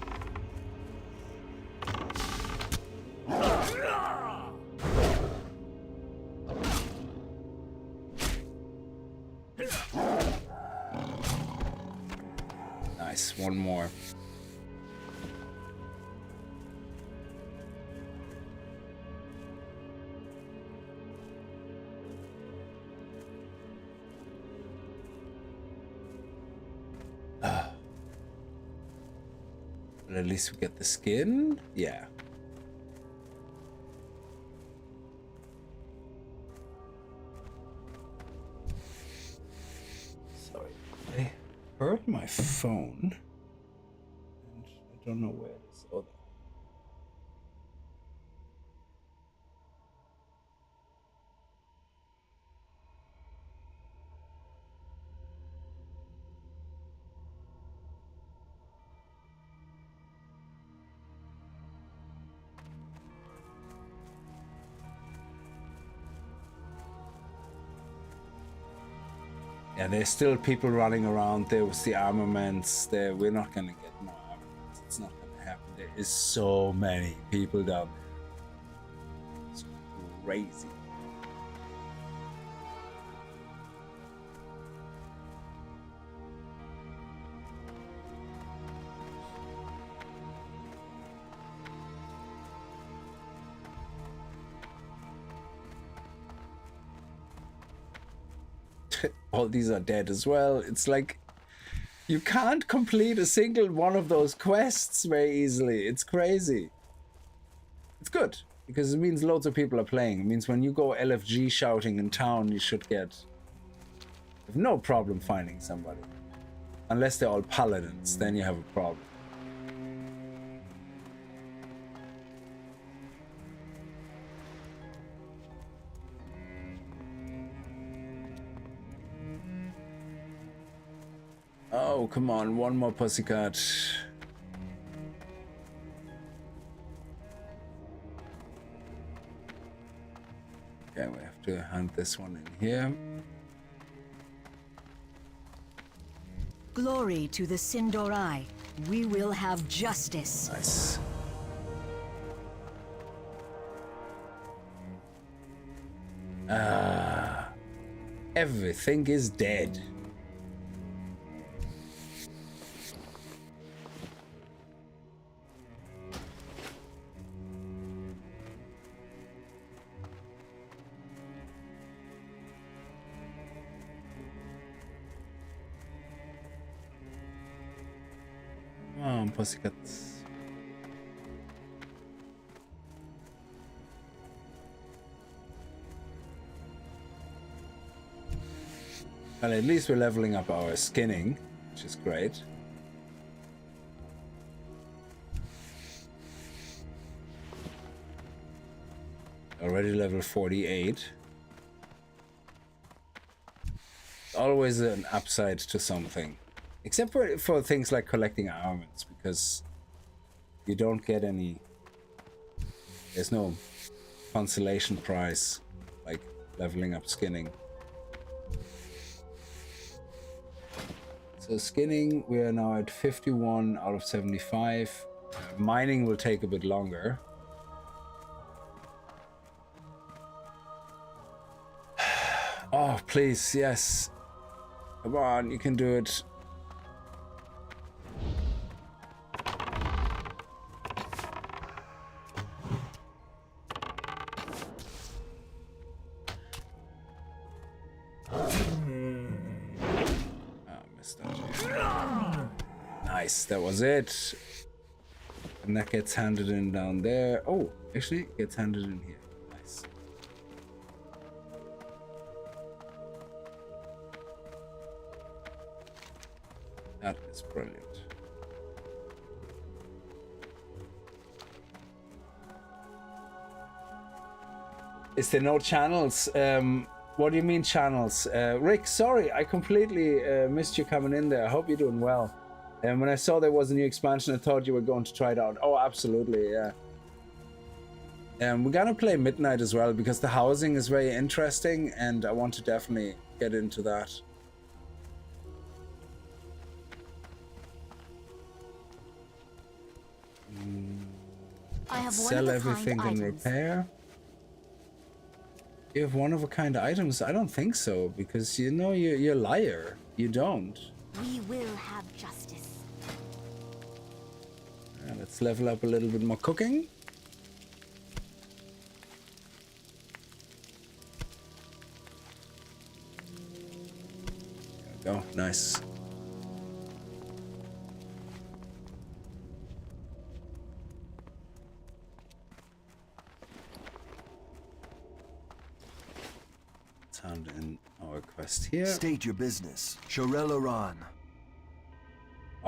Nice, one more. But at least we get the skin. Yeah. Sorry, I heard my phone, and I don't know where it is. Oh, there. Yeah, there's still people running around there with the armaments there. We're not gonna get more armaments. It's not gonna happen. There is so many people down there. It's crazy. All these are dead as well. It's like you can't complete a single one of those quests very easily. It's crazy. It's good because it means loads of people are playing. It means when you go LFG shouting in town, you should have no problem finding somebody. Unless they're all paladins, then you have a problem. Oh, come on, one more pussycat. Okay, we have to hunt this one in here. Glory to the Sindorai. We will have justice. Nice. Everything is dead. Pussycats. Well, at least we're leveling up our skinning, which is great. Already level 48. Always an upside to something. Except for things like collecting armaments, because you don't get any... There's no consolation prize like leveling up skinning. So skinning, we are now at 51 out of 75. Mining will take a bit longer. Oh, please, yes. Come on, you can do it. Nice, that was it. And that gets handed in down there. Oh, actually, it gets handed in here. Nice. That is brilliant. Is there no channels? What do you mean channels? Rick, sorry, I completely missed you coming in there. I hope you're doing well. And when I saw there was a new expansion, I thought you were going to try it out. Oh, absolutely, yeah. We're gonna play Midnight as well because the housing is very interesting and I want to definitely get into that. I have Sell everything and repair. You have one-of-a-kind items? I don't think so, because you know you're a liar. You don't. We will have justice. Let's level up a little bit more cooking. There we go. Nice. Sound in our quest here. State your business. Shorel Iran.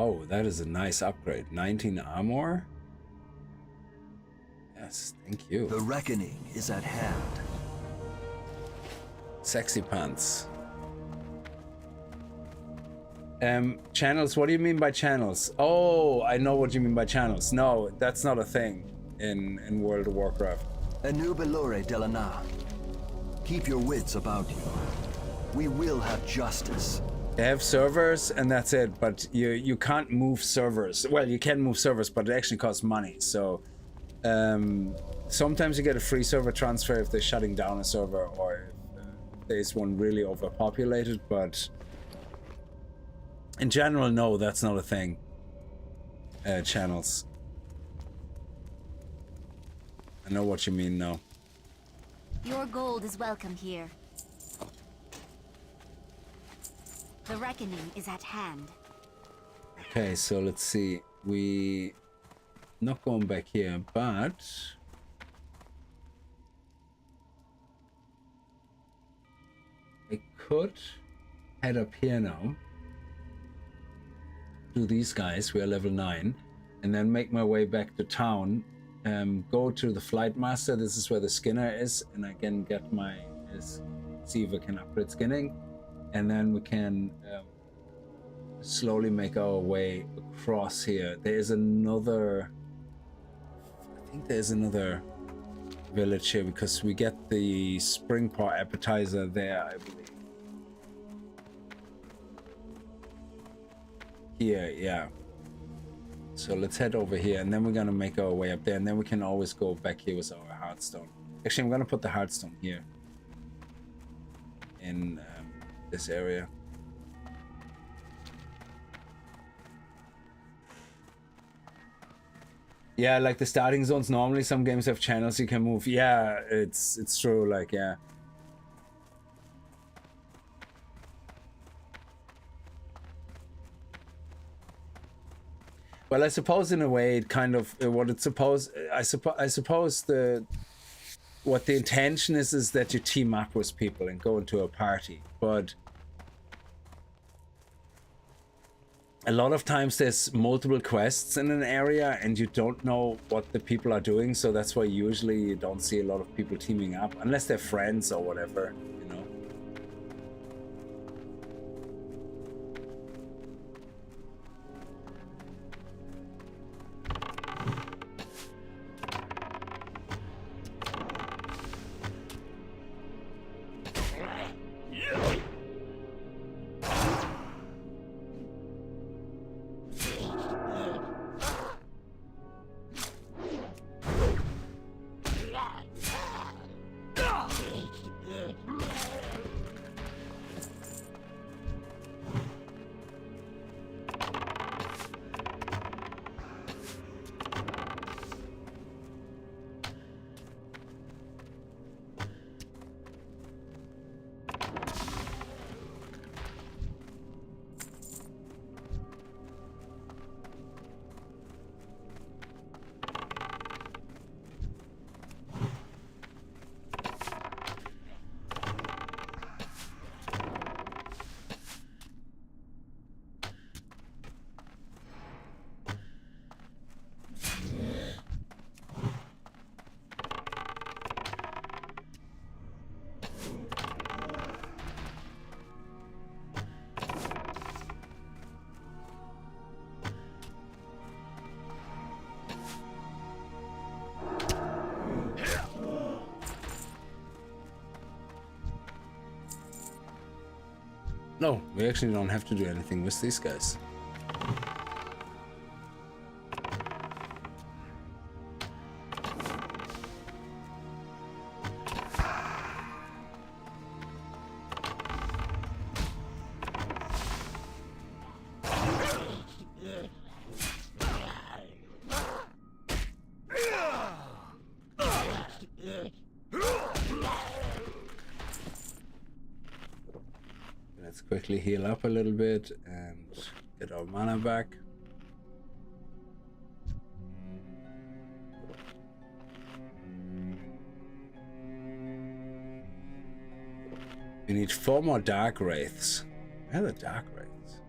Oh, that is a nice upgrade. 19 armor. Yes, thank you. The reckoning is at hand. Sexy pants. Channels, what do you mean by channels? Oh, I know what you mean by channels. No, that's not a thing in World of Warcraft. Enubelore Delana. Keep your wits about you. We will have justice. They have servers and that's it, but you can't move servers. Well, you can move servers, but it actually costs money. So sometimes you get a free server transfer if they're shutting down a server or if there's one really overpopulated, but in general, no, that's not a thing. Channels. I know what you mean now. Your gold is welcome here. The reckoning is at hand. Okay, so let's see. We not going back here, but I could head up here now to these guys. We are level 9, and then make my way back to town. Go to the flight master. This is where the skinner is, and I can get my see if I can upgrade skinning, and then we can slowly make our way across here. There is another, I think there's another village here because we get the spring paw appetizer there, I believe. Here, yeah. So let's head over here, and then we're gonna make our way up there, and then we can always go back here with our heartstone. Actually, I'm gonna put the heartstone here in this area. Yeah, like the starting zones, normally some games have channels you can move. Yeah, it's true, like, yeah. Well, I suppose in a way it kind of what it's supposed. I suppose what the intention is that you team up with people and go into a party. But a lot of times there's multiple quests in an area and you don't know what the people are doing. So that's why usually you don't see a lot of people teaming up unless they're friends or whatever. No, we actually don't have to do anything with these guys. Let's quickly heal up a little bit and get our mana back. We need 4 more dark wraiths. Where are the dark wraiths?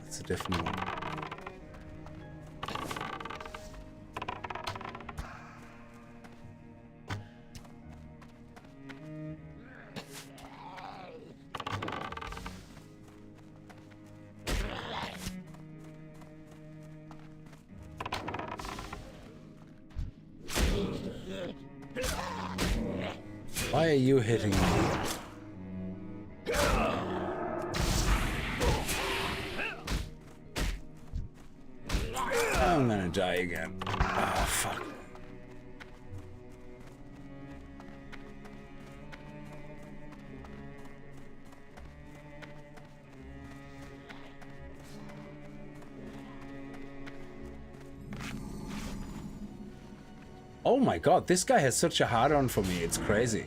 That's a different one. Why are you hitting me? I'm gonna die again. Oh, fuck. Oh my god, this guy has such a hard-on for me, it's crazy.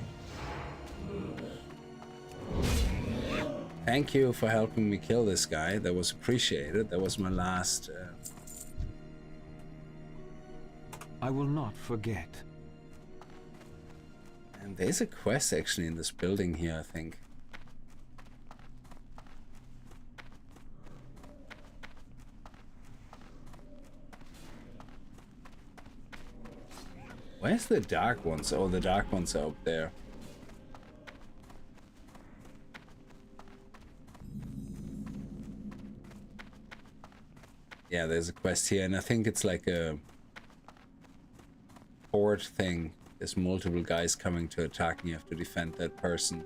Thank you for helping me kill this guy, that was appreciated. That was my last... I will not forget. And there's a quest actually in this building here, I think. Where's the dark ones? Oh, the dark ones are up there. Yeah, there's a quest here, and I think it's like a horde thing. There's multiple guys coming to attack, and you have to defend that person.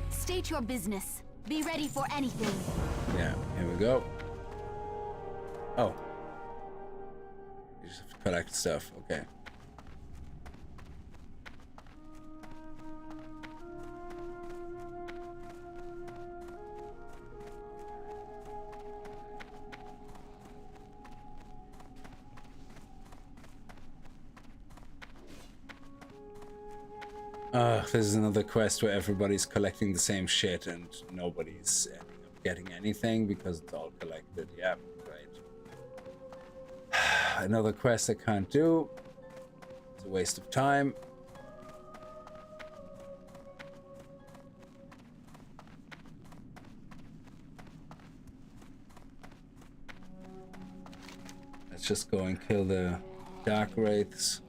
State your business. Be ready for anything. Yeah, here we go. Oh. You just have to collect stuff, okay. This is another quest where everybody's collecting the same shit and nobody's ending up getting anything because it's all collected. Yeah, great. Another quest I can't do. It's a waste of time. Let's just go and kill the dark wraiths.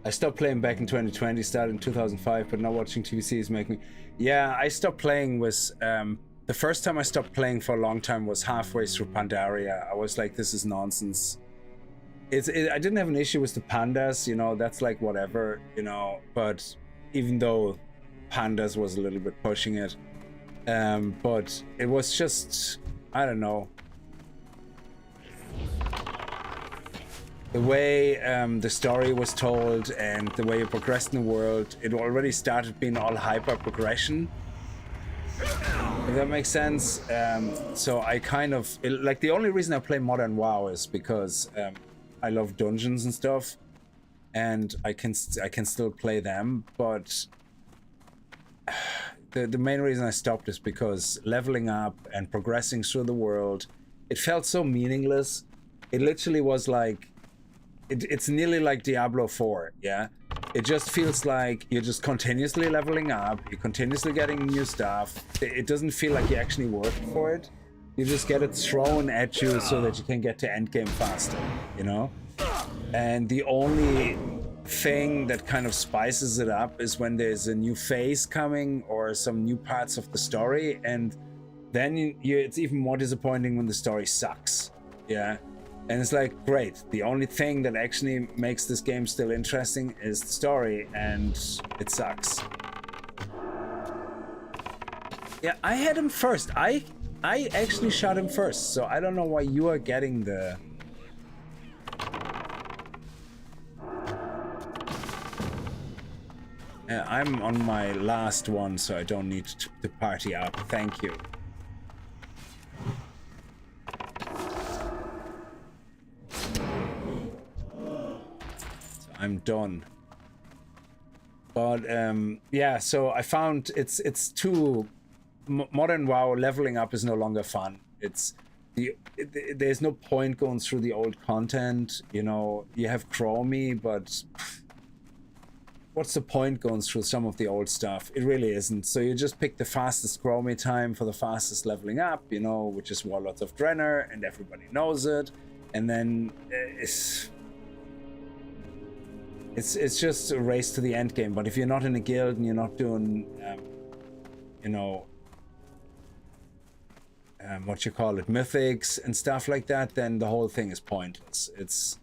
I stopped playing back in 2020, started in 2005, but now watching TBC is making me... Yeah, I stopped playing was... the first time I stopped playing for a long time was halfway through Pandaria. I was like, this is nonsense. I didn't have an issue with the pandas, you know, that's like whatever, you know, but even though pandas was a little bit pushing it, but it was just, I don't know, the way the story was told and the way you progressed in the world, it already started being all hyper progression, if that makes sense. So I kind of like, the only reason I play Modern WoW is because I love dungeons and stuff, and I can still play them, but the main reason I stopped is because leveling up and progressing through the world, it felt so meaningless. It literally was like, it's nearly like Diablo 4, yeah? It just feels like you're just continuously leveling up, you're continuously getting new stuff. It doesn't feel like you actually work for it. You just get it thrown at you so that you can get to endgame faster, you know? And the only thing that kind of spices it up is when there's a new phase coming or some new parts of the story, and then it's even more disappointing when the story sucks, yeah? And it's like, great, the only thing that actually makes this game still interesting is the story, and it sucks. Yeah, I had him first. I actually shot him first, so I don't know why you are getting the... I'm on my last one, so I don't need to party up. Thank you. So I'm done. But yeah, so I found it's too... Modern WoW leveling up is no longer fun. There's no point going through the old content. You know, you have Chromie, but what's the point going through some of the old stuff? It really isn't. So you just pick the fastest Chromie time for the fastest leveling up, you know, which is Warlords of Draenor, and everybody knows it. And then it's just a race to the end game. But if you're not in a guild and you're not doing, you know, what you call it, mythics and stuff like that, then the whole thing is pointless.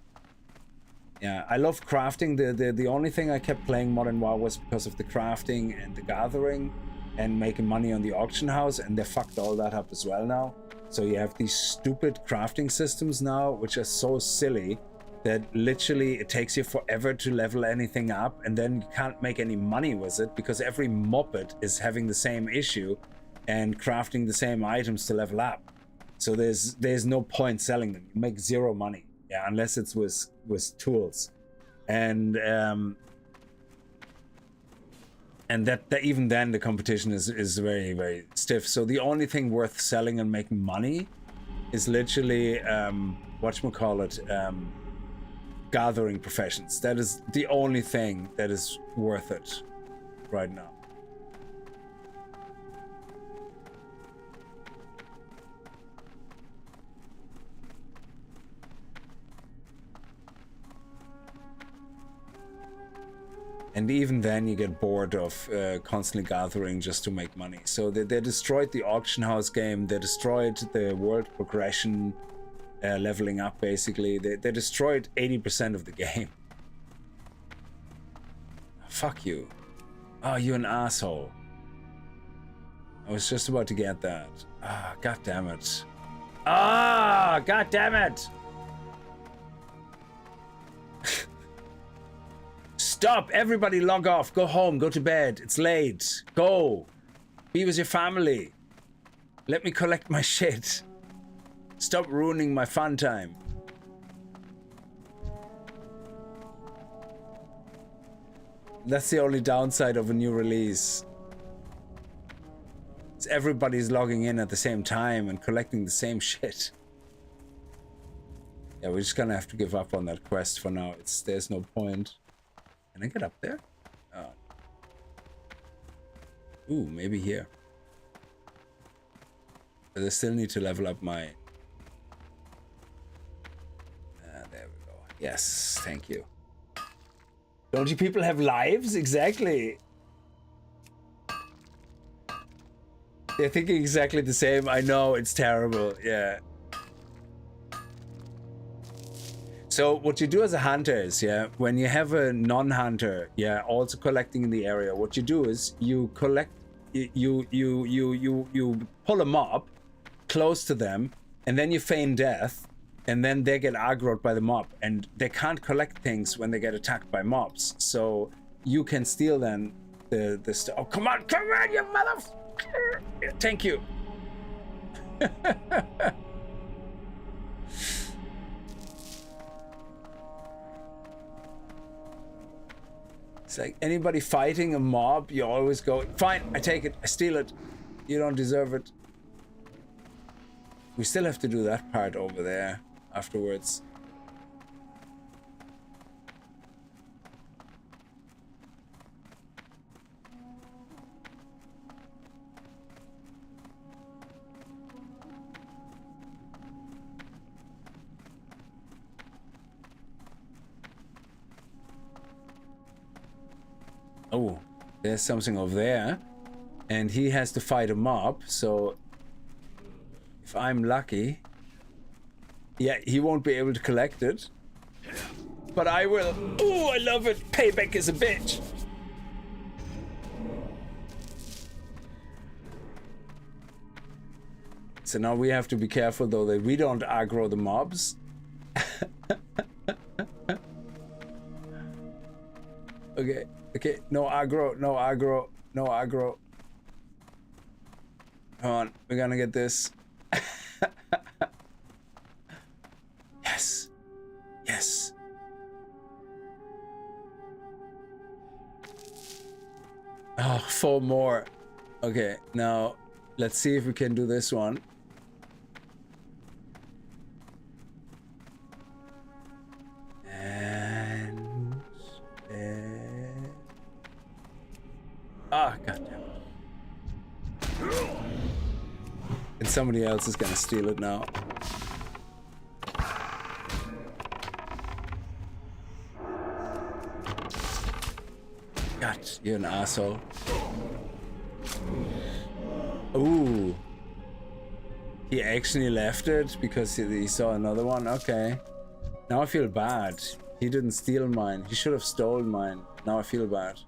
Yeah, I love crafting. The only thing I kept playing Modern WoW was because of the crafting and the gathering and making money on the auction house, and they fucked all that up as well now. So you have these stupid crafting systems now, which are so silly that literally it takes you forever to level anything up, and then you can't make any money with it because every muppet is having the same issue and crafting the same items to level up. So there's no point selling them. You make zero money, yeah, unless it's with tools, and that even then the competition is very, very stiff. So the only thing worth selling and making money is literally gathering professions. That is the only thing that is worth it right now. And even then you get bored of constantly gathering just to make money. So they destroyed the auction house game. They destroyed the world progression, leveling up basically. They destroyed 80% of the game. Fuck you. Oh, you're an asshole. I was just about to get that. Ah, god damn it. Ah, god damn it. Stop! Everybody log off. Go home. Go to bed. It's late. Go. Be with your family. Let me collect my shit. Stop ruining my fun time. That's the only downside of a new release. It's everybody's logging in at the same time and collecting the same shit. Yeah, we're just gonna have to give up on that quest for now. There's no point. Can I get up there? Oh. Ooh, maybe here. But I still need to level up my... there we go. Yes, thank you. Don't you people have lives? Exactly. They're thinking exactly the same. I know, it's terrible. Yeah. So what you do as a hunter is, yeah, when you have a non-hunter, yeah, also collecting in the area, what you do is you collect, you pull a mob close to them, and then you feign death, and then they get aggroed by the mob, and they can't collect things when they get attacked by mobs. So you can steal then the stuff. Oh, come on, you mother! Thank you. It's like anybody fighting a mob, you always go, fine, I take it, I steal it. You don't deserve it. We still have to do that part over there afterwards. Oh, there's something over there. And he has to fight a mob, so if I'm lucky, yeah, he won't be able to collect it. But I will. Oh, I love it. Payback is a bitch. So now we have to be careful though that we don't aggro the mobs. Okay. Okay, no aggro, no aggro, no aggro. Come on, we're gonna get this. Yes. Yes. Oh, 4 more. Okay, now let's see if we can do this one. And ah, goddamn. And somebody else is gonna steal it now. God, you're an asshole. Ooh. He actually left it because he saw another one? Okay. Now I feel bad. He didn't steal mine. He should have stolen mine. Now I feel bad.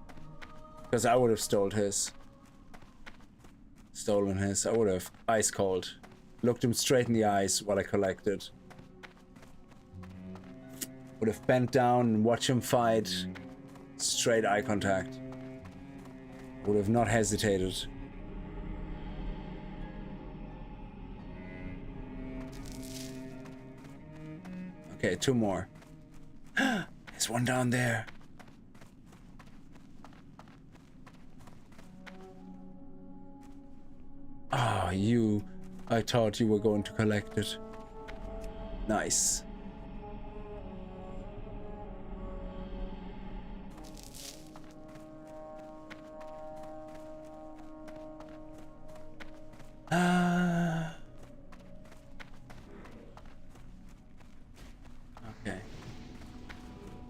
Because I would have stolen his. I would have. Ice cold. Looked him straight in the eyes while I collected. Would have bent down and watched him fight. Straight eye contact. Would have not hesitated. Okay, 2 more. There's one down there. Ah, you. I thought you were going to collect it. Nice. Okay.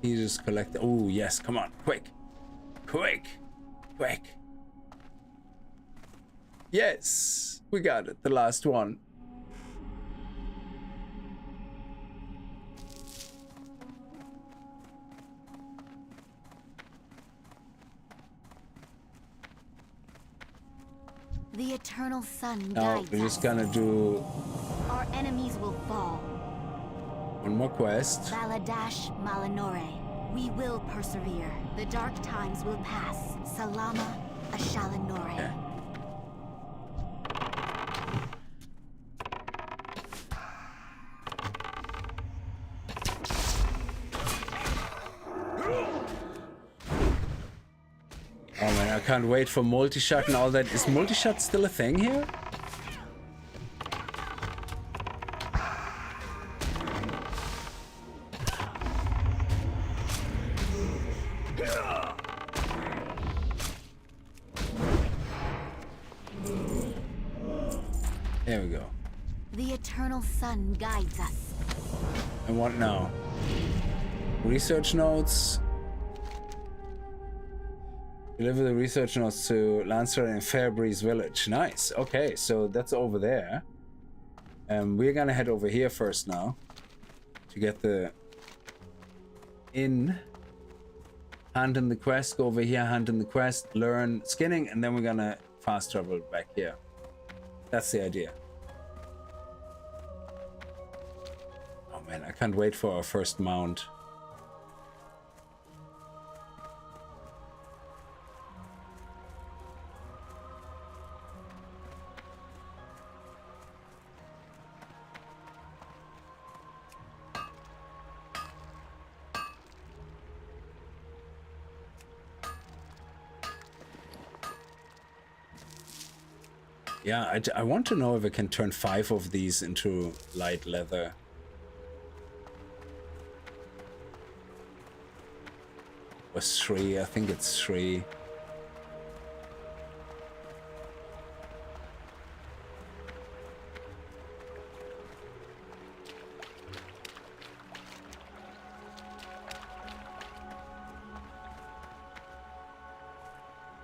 He just collected. Oh, yes, come on. Quick. Quick. Quick. Yes, we got it. The last one. The eternal sun Now guides we're just us. gonna do Our enemies will fall. one more quest. Baladash Malinore. We will persevere. The dark times will pass. Salama Ashalanore. Okay. Oh man, I can't wait for multi-shot and all that. Is multi-shot still a thing here? There we go. The eternal sun guides us. And what now? Research notes. Deliver the research notes to Lancer in Fairbreeze Village. Nice. Okay, so that's over there. We're gonna head over here first now to get the in, hand in the quest, go over here, hand in the quest, learn skinning, and then we're gonna fast travel back here. That's the idea. Oh man, I can't wait for our first mount. Yeah, I want to know if I can turn 5 of these into light leather. Or 3, I think it's 3.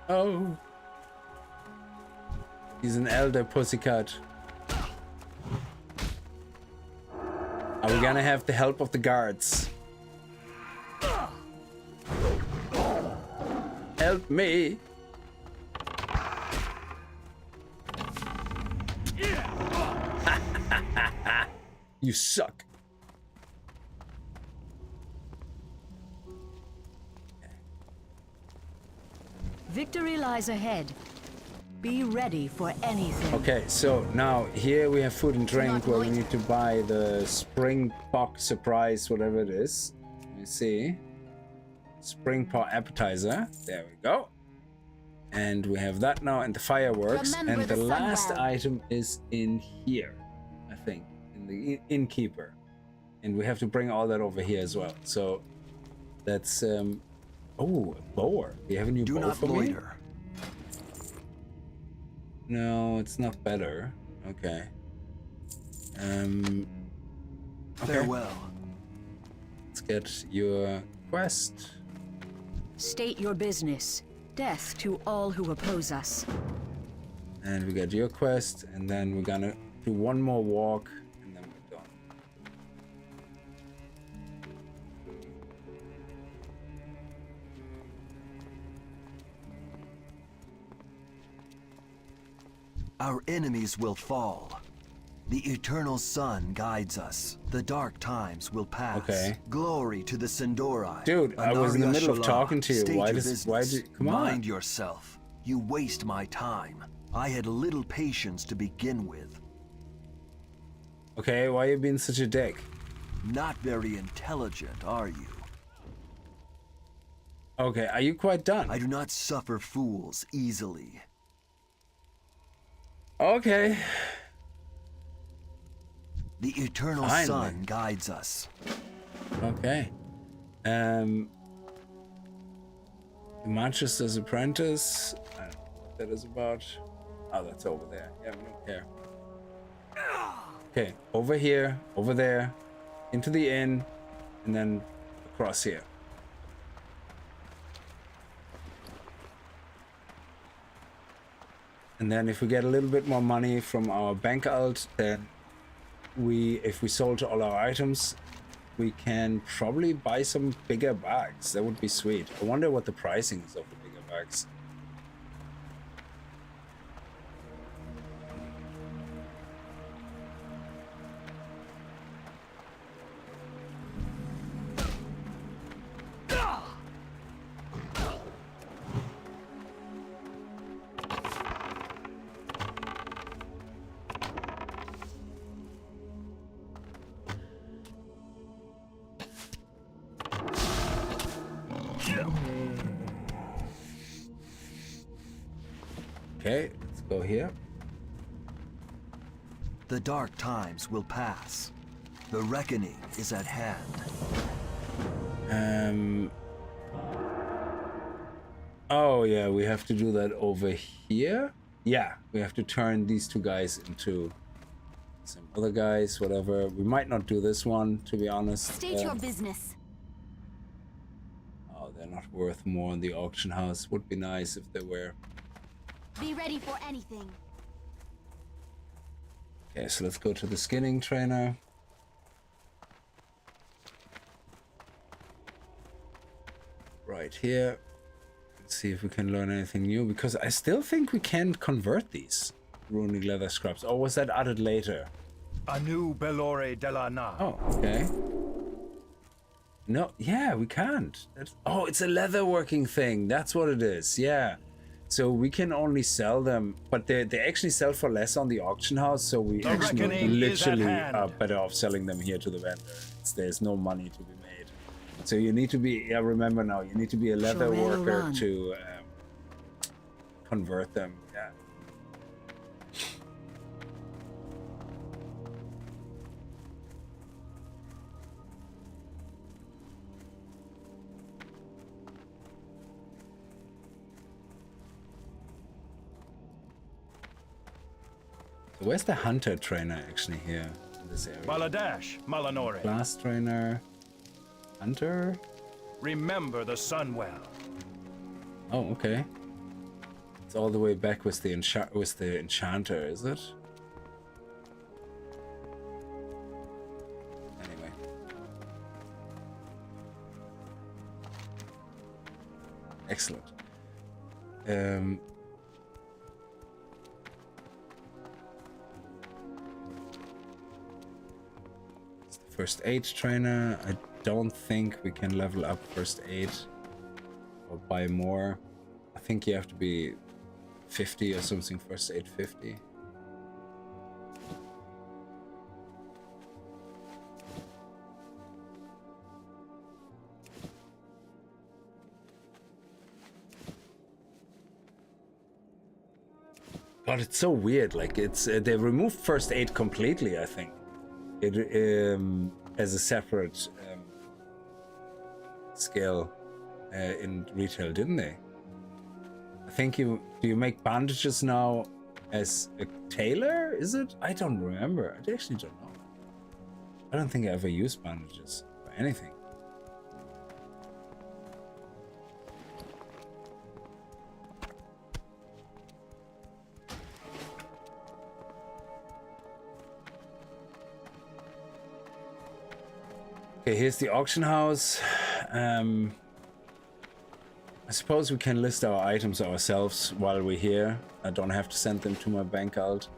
Oh. He's an elder pussycat. Are we gonna have the help of the guards? Help me! You suck. Victory lies ahead. Be ready for anything. Okay, so now here we have food and drink where we need to buy the spring pock surprise, whatever it is. Let me see. Spring pot appetizer. There we go. And we have that now, and the fireworks. Remember and the the last sunwell. item is in here, I think, in the innkeeper. And we have to bring all that over here as well. So that's oh, a bow. Do you have a new bow for me? Do not loiter. No, it's not better. Okay. Okay. Farewell. Let's get your quest. State your business. Death to all who oppose us. And we got your quest, and then we're gonna do one more walk, and then we're done. Our enemies will fall. The eternal sun guides us. The dark times will pass. Okay. Glory to the Sindorai. Dude, I was in the middle of talking to you. State Why your does- why business. did- come on. Mind yourself. You waste my time. I had little patience to begin with. Okay, why are you being such a dick? Not very intelligent, are you? Okay, are you quite done? I do not suffer fools easily. Okay. The eternal Finally. sun guides us. Okay. Manchester's Apprentice. I don't know what that is about. Oh, that's over there. Yeah, we don't care. Okay, over here, over there, into the inn, and then across here. And then if we get a little bit more money from our bank alt, then if we sold all our items, we can probably buy some bigger bags. That would be sweet. I wonder what the pricing is of the bigger bags. Okay, let's go here. The dark times will pass. The reckoning is at hand. Oh yeah, we have to do that over here. Yeah, we have to turn these two guys into some other guys, whatever. We might not do this one, to be honest. State your business. Oh, they're not worth more in the auction house. Would be nice if they were. Be ready for anything. Okay, so let's go to the skinning trainer. right here. Let's see if we can learn anything new, because I still think we can convert these runic leather scraps. Or was that added later? Anu Belore de la Na. Oh, okay. No, yeah, we can't. Oh, it's a leatherworking thing. That's what it is. Yeah. So we can only sell them, but they actually sell for less on the auction house. So we actually literally are better off selling them here to the vendor. There's no money to be made. So you need to be, yeah, remember now, you need to be a leather worker to convert them. Yeah. Where's the hunter trainer actually here in this area? Baladash, Malanore. Class trainer, hunter. Remember the Sunwell. Oh, okay. It's all the way back with the enchanter, is it? Anyway. Excellent. First aid trainer. I don't think we can level up first aid or buy more. I think you have to be 50 or something, first aid 50. God, it's so weird. Like it's they removed first aid completely, I think. It as a separate skill in retail, didn't they? I think do you make bandages now as a tailor? Is it? I don't remember. I actually don't know. I don't think I ever used bandages for anything. Okay, here's the auction house. I suppose we can list our items ourselves while we're here. I don't have to send them to my bank alt.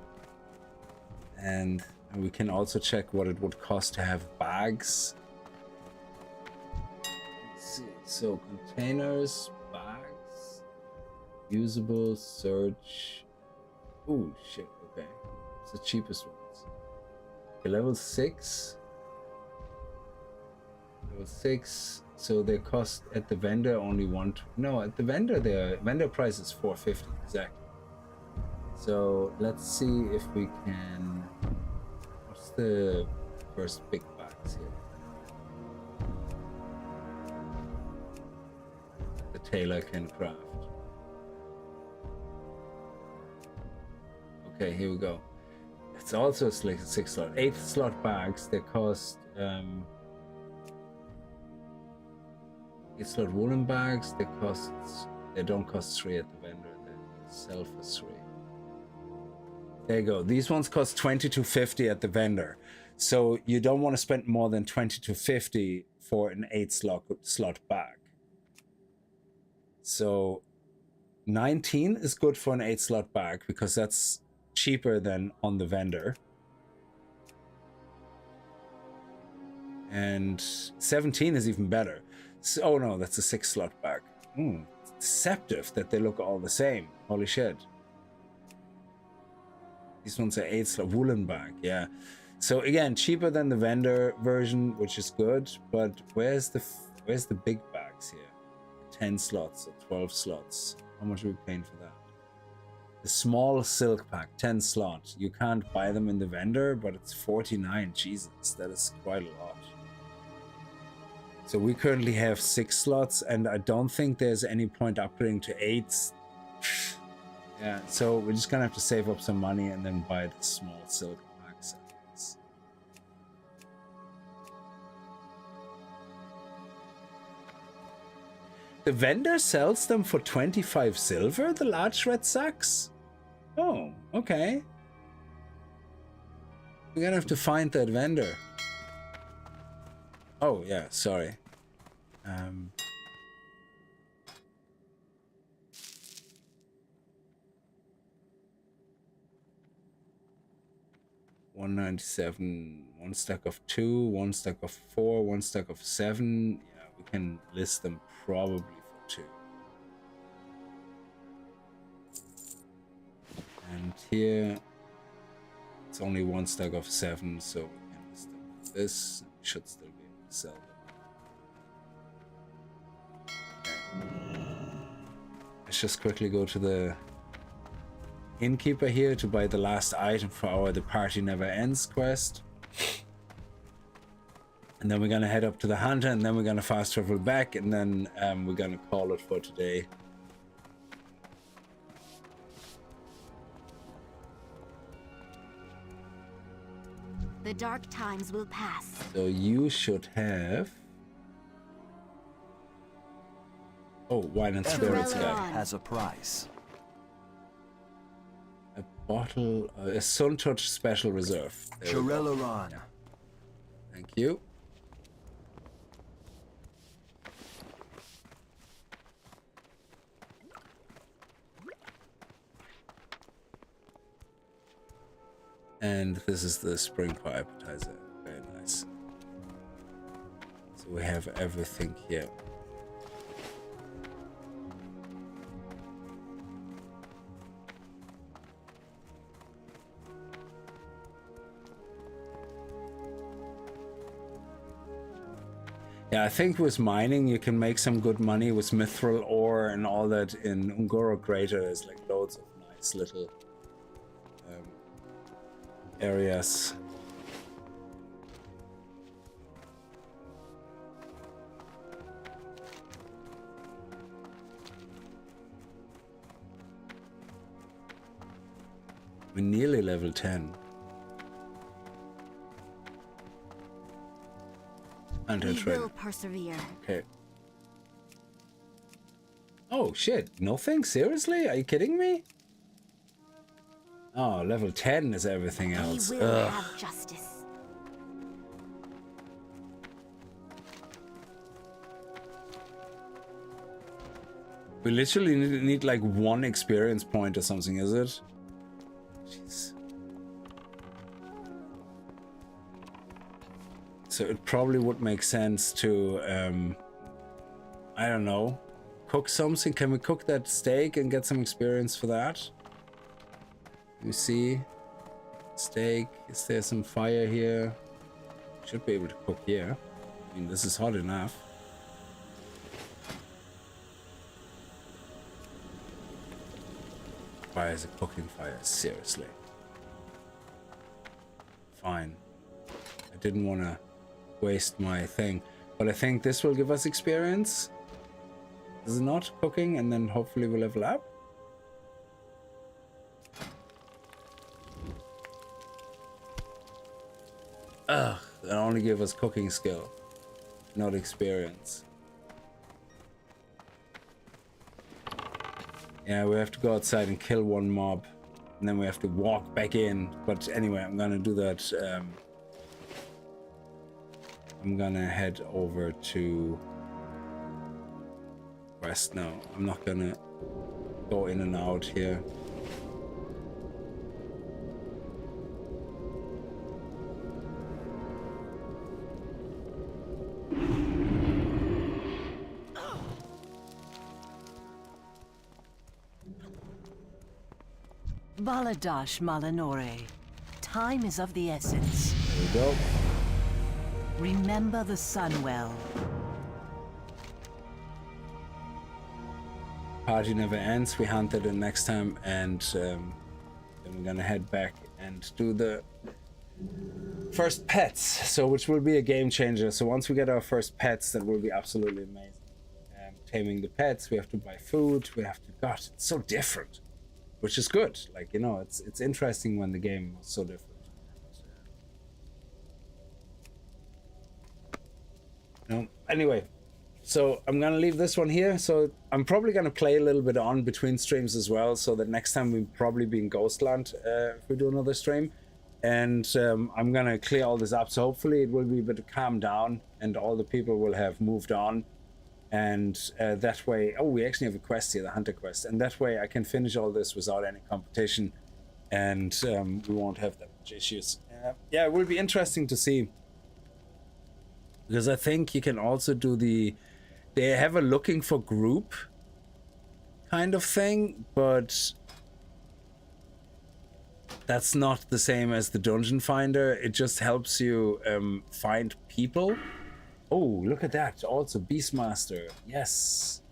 And we can also check what it would cost to have bags. Let's see. So containers, bags, usable, search. Ooh, shit, okay. It's the cheapest ones. Okay, level 6. Level 6, so they cost at the vendor only no, at the vendor the vendor price is 450 exactly. So let's see if we can. What's the first big bags here? The tailor can craft. Okay, here we go. It's also 6 slot, 8 slot bags. They cost 8 slot woolen bags. They don't cost 3 at the vendor. They sell for 3. There you go. These ones cost 20 to 50 at the vendor. So you don't want to spend more than 20 to 50 for an 8 slot bag. So 19 is good for an 8 slot bag because that's cheaper than on the vendor. And 17 is even better. So, oh no, that's a 6 slot bag. It's deceptive that they look all the same. Holy shit. These ones are 8 slot woolen bag, yeah. So again, cheaper than the vendor version, which is good. But where's the big bags here? 10 slots or 12 slots. How much are we paying for that? The small silk pack, 10 slots. You can't buy them in the vendor, but it's 49. Jesus, that is quite a lot. So we currently have 6 slots, and I don't think there's any point upgrading to 8. Yeah, so we're just gonna have to save up some money and then buy the small silk packs. The vendor sells them for 25 silver, the large red sacks? Oh, okay. We're gonna have to find that vendor. Oh, yeah, sorry. 197, 1 stack of 2, 1 stack of 4, 1 stack of 7. Yeah, we can list them probably for 2. And here it's only 1 stack of 7, so we can list them with this. We should still be able to sell them. Okay. Let's just quickly go to the innkeeper here to buy the last item for our The Party Never Ends quest. And then we're gonna head up to the hunter, and then we're gonna fast travel back, and then we're gonna call it for today. The dark times will pass. So you should have... Oh, wine and spirits Everything guy. has a price. A bottle, a Sun Touch Special Reserve. There we go. Shirelaran. Thank you. And this is the spring for appetizer. Very nice. So we have everything here. Yeah, I think with mining you can make some good money with mithril ore and all that. In Ungoro Crater there's like loads of nice little areas. We're nearly level 10. We will persevere. Okay. Oh shit, nothing? Seriously? Are you kidding me? Oh, level 10 is everything else. We will have justice. We literally need like 1 experience point or something, is it? Jeez. So it probably would make sense to, I don't know, cook something. Can we cook that steak and get some experience for that? You see, steak. Is there some fire here? Should be able to cook here. I mean, this is hot enough. Fire is a cooking fire, seriously. Fine. I didn't want to waste my thing, but I think this will give us experience. Is it not? Cooking, and then hopefully we'll level up. Ugh, that only give us cooking skill, not experience. Yeah, we have to go outside and kill 1 mob, and then we have to walk back in. But anyway, I'm gonna do that. I'm gonna head over to west now. I'm not gonna go in and out here. Baladash Malanore. Time is of the essence. There we go. Remember the Sunwell. Party never ends. We hunted it next time, and then we're gonna head back and do the first pets. So, which will be a game changer. So once we get our first pets, that will be absolutely amazing. Taming the pets, we have to buy food. We have to. God, it's so different, which is good. Like, you know, it's interesting when the game was so different. Anyway, so I'm gonna leave this one here. So I'm probably gonna play a little bit on between streams as well, so that next time we'll probably be in Ghostland if we do another stream. And I'm gonna clear all this up, so hopefully it will be a bit calm down and all the people will have moved on. And that way, oh, we actually have a quest here, the hunter quest, and that way I can finish all this without any competition, and we won't have that much issues. Yeah, it will be interesting to see. Because I think you can also do the... They have a looking for group kind of thing, but that's not the same as the dungeon finder. It just helps you find people. Oh, look at that. Also, Beastmaster. Yes.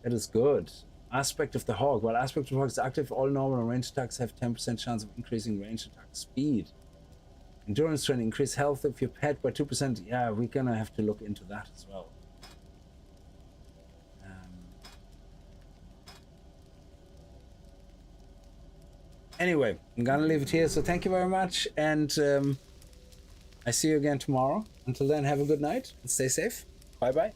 That is good. Aspect of the Hawk. While Aspect of the Hawk is active, all normal and ranged attacks have 10% chance of increasing ranged attack speed. Endurance training. Increase health of your pet by 2%. Yeah, we're gonna have to look into that as well. Anyway, I'm gonna leave it here. So thank you very much. And I see you again tomorrow. Until then, have a good night and stay safe. Bye-bye.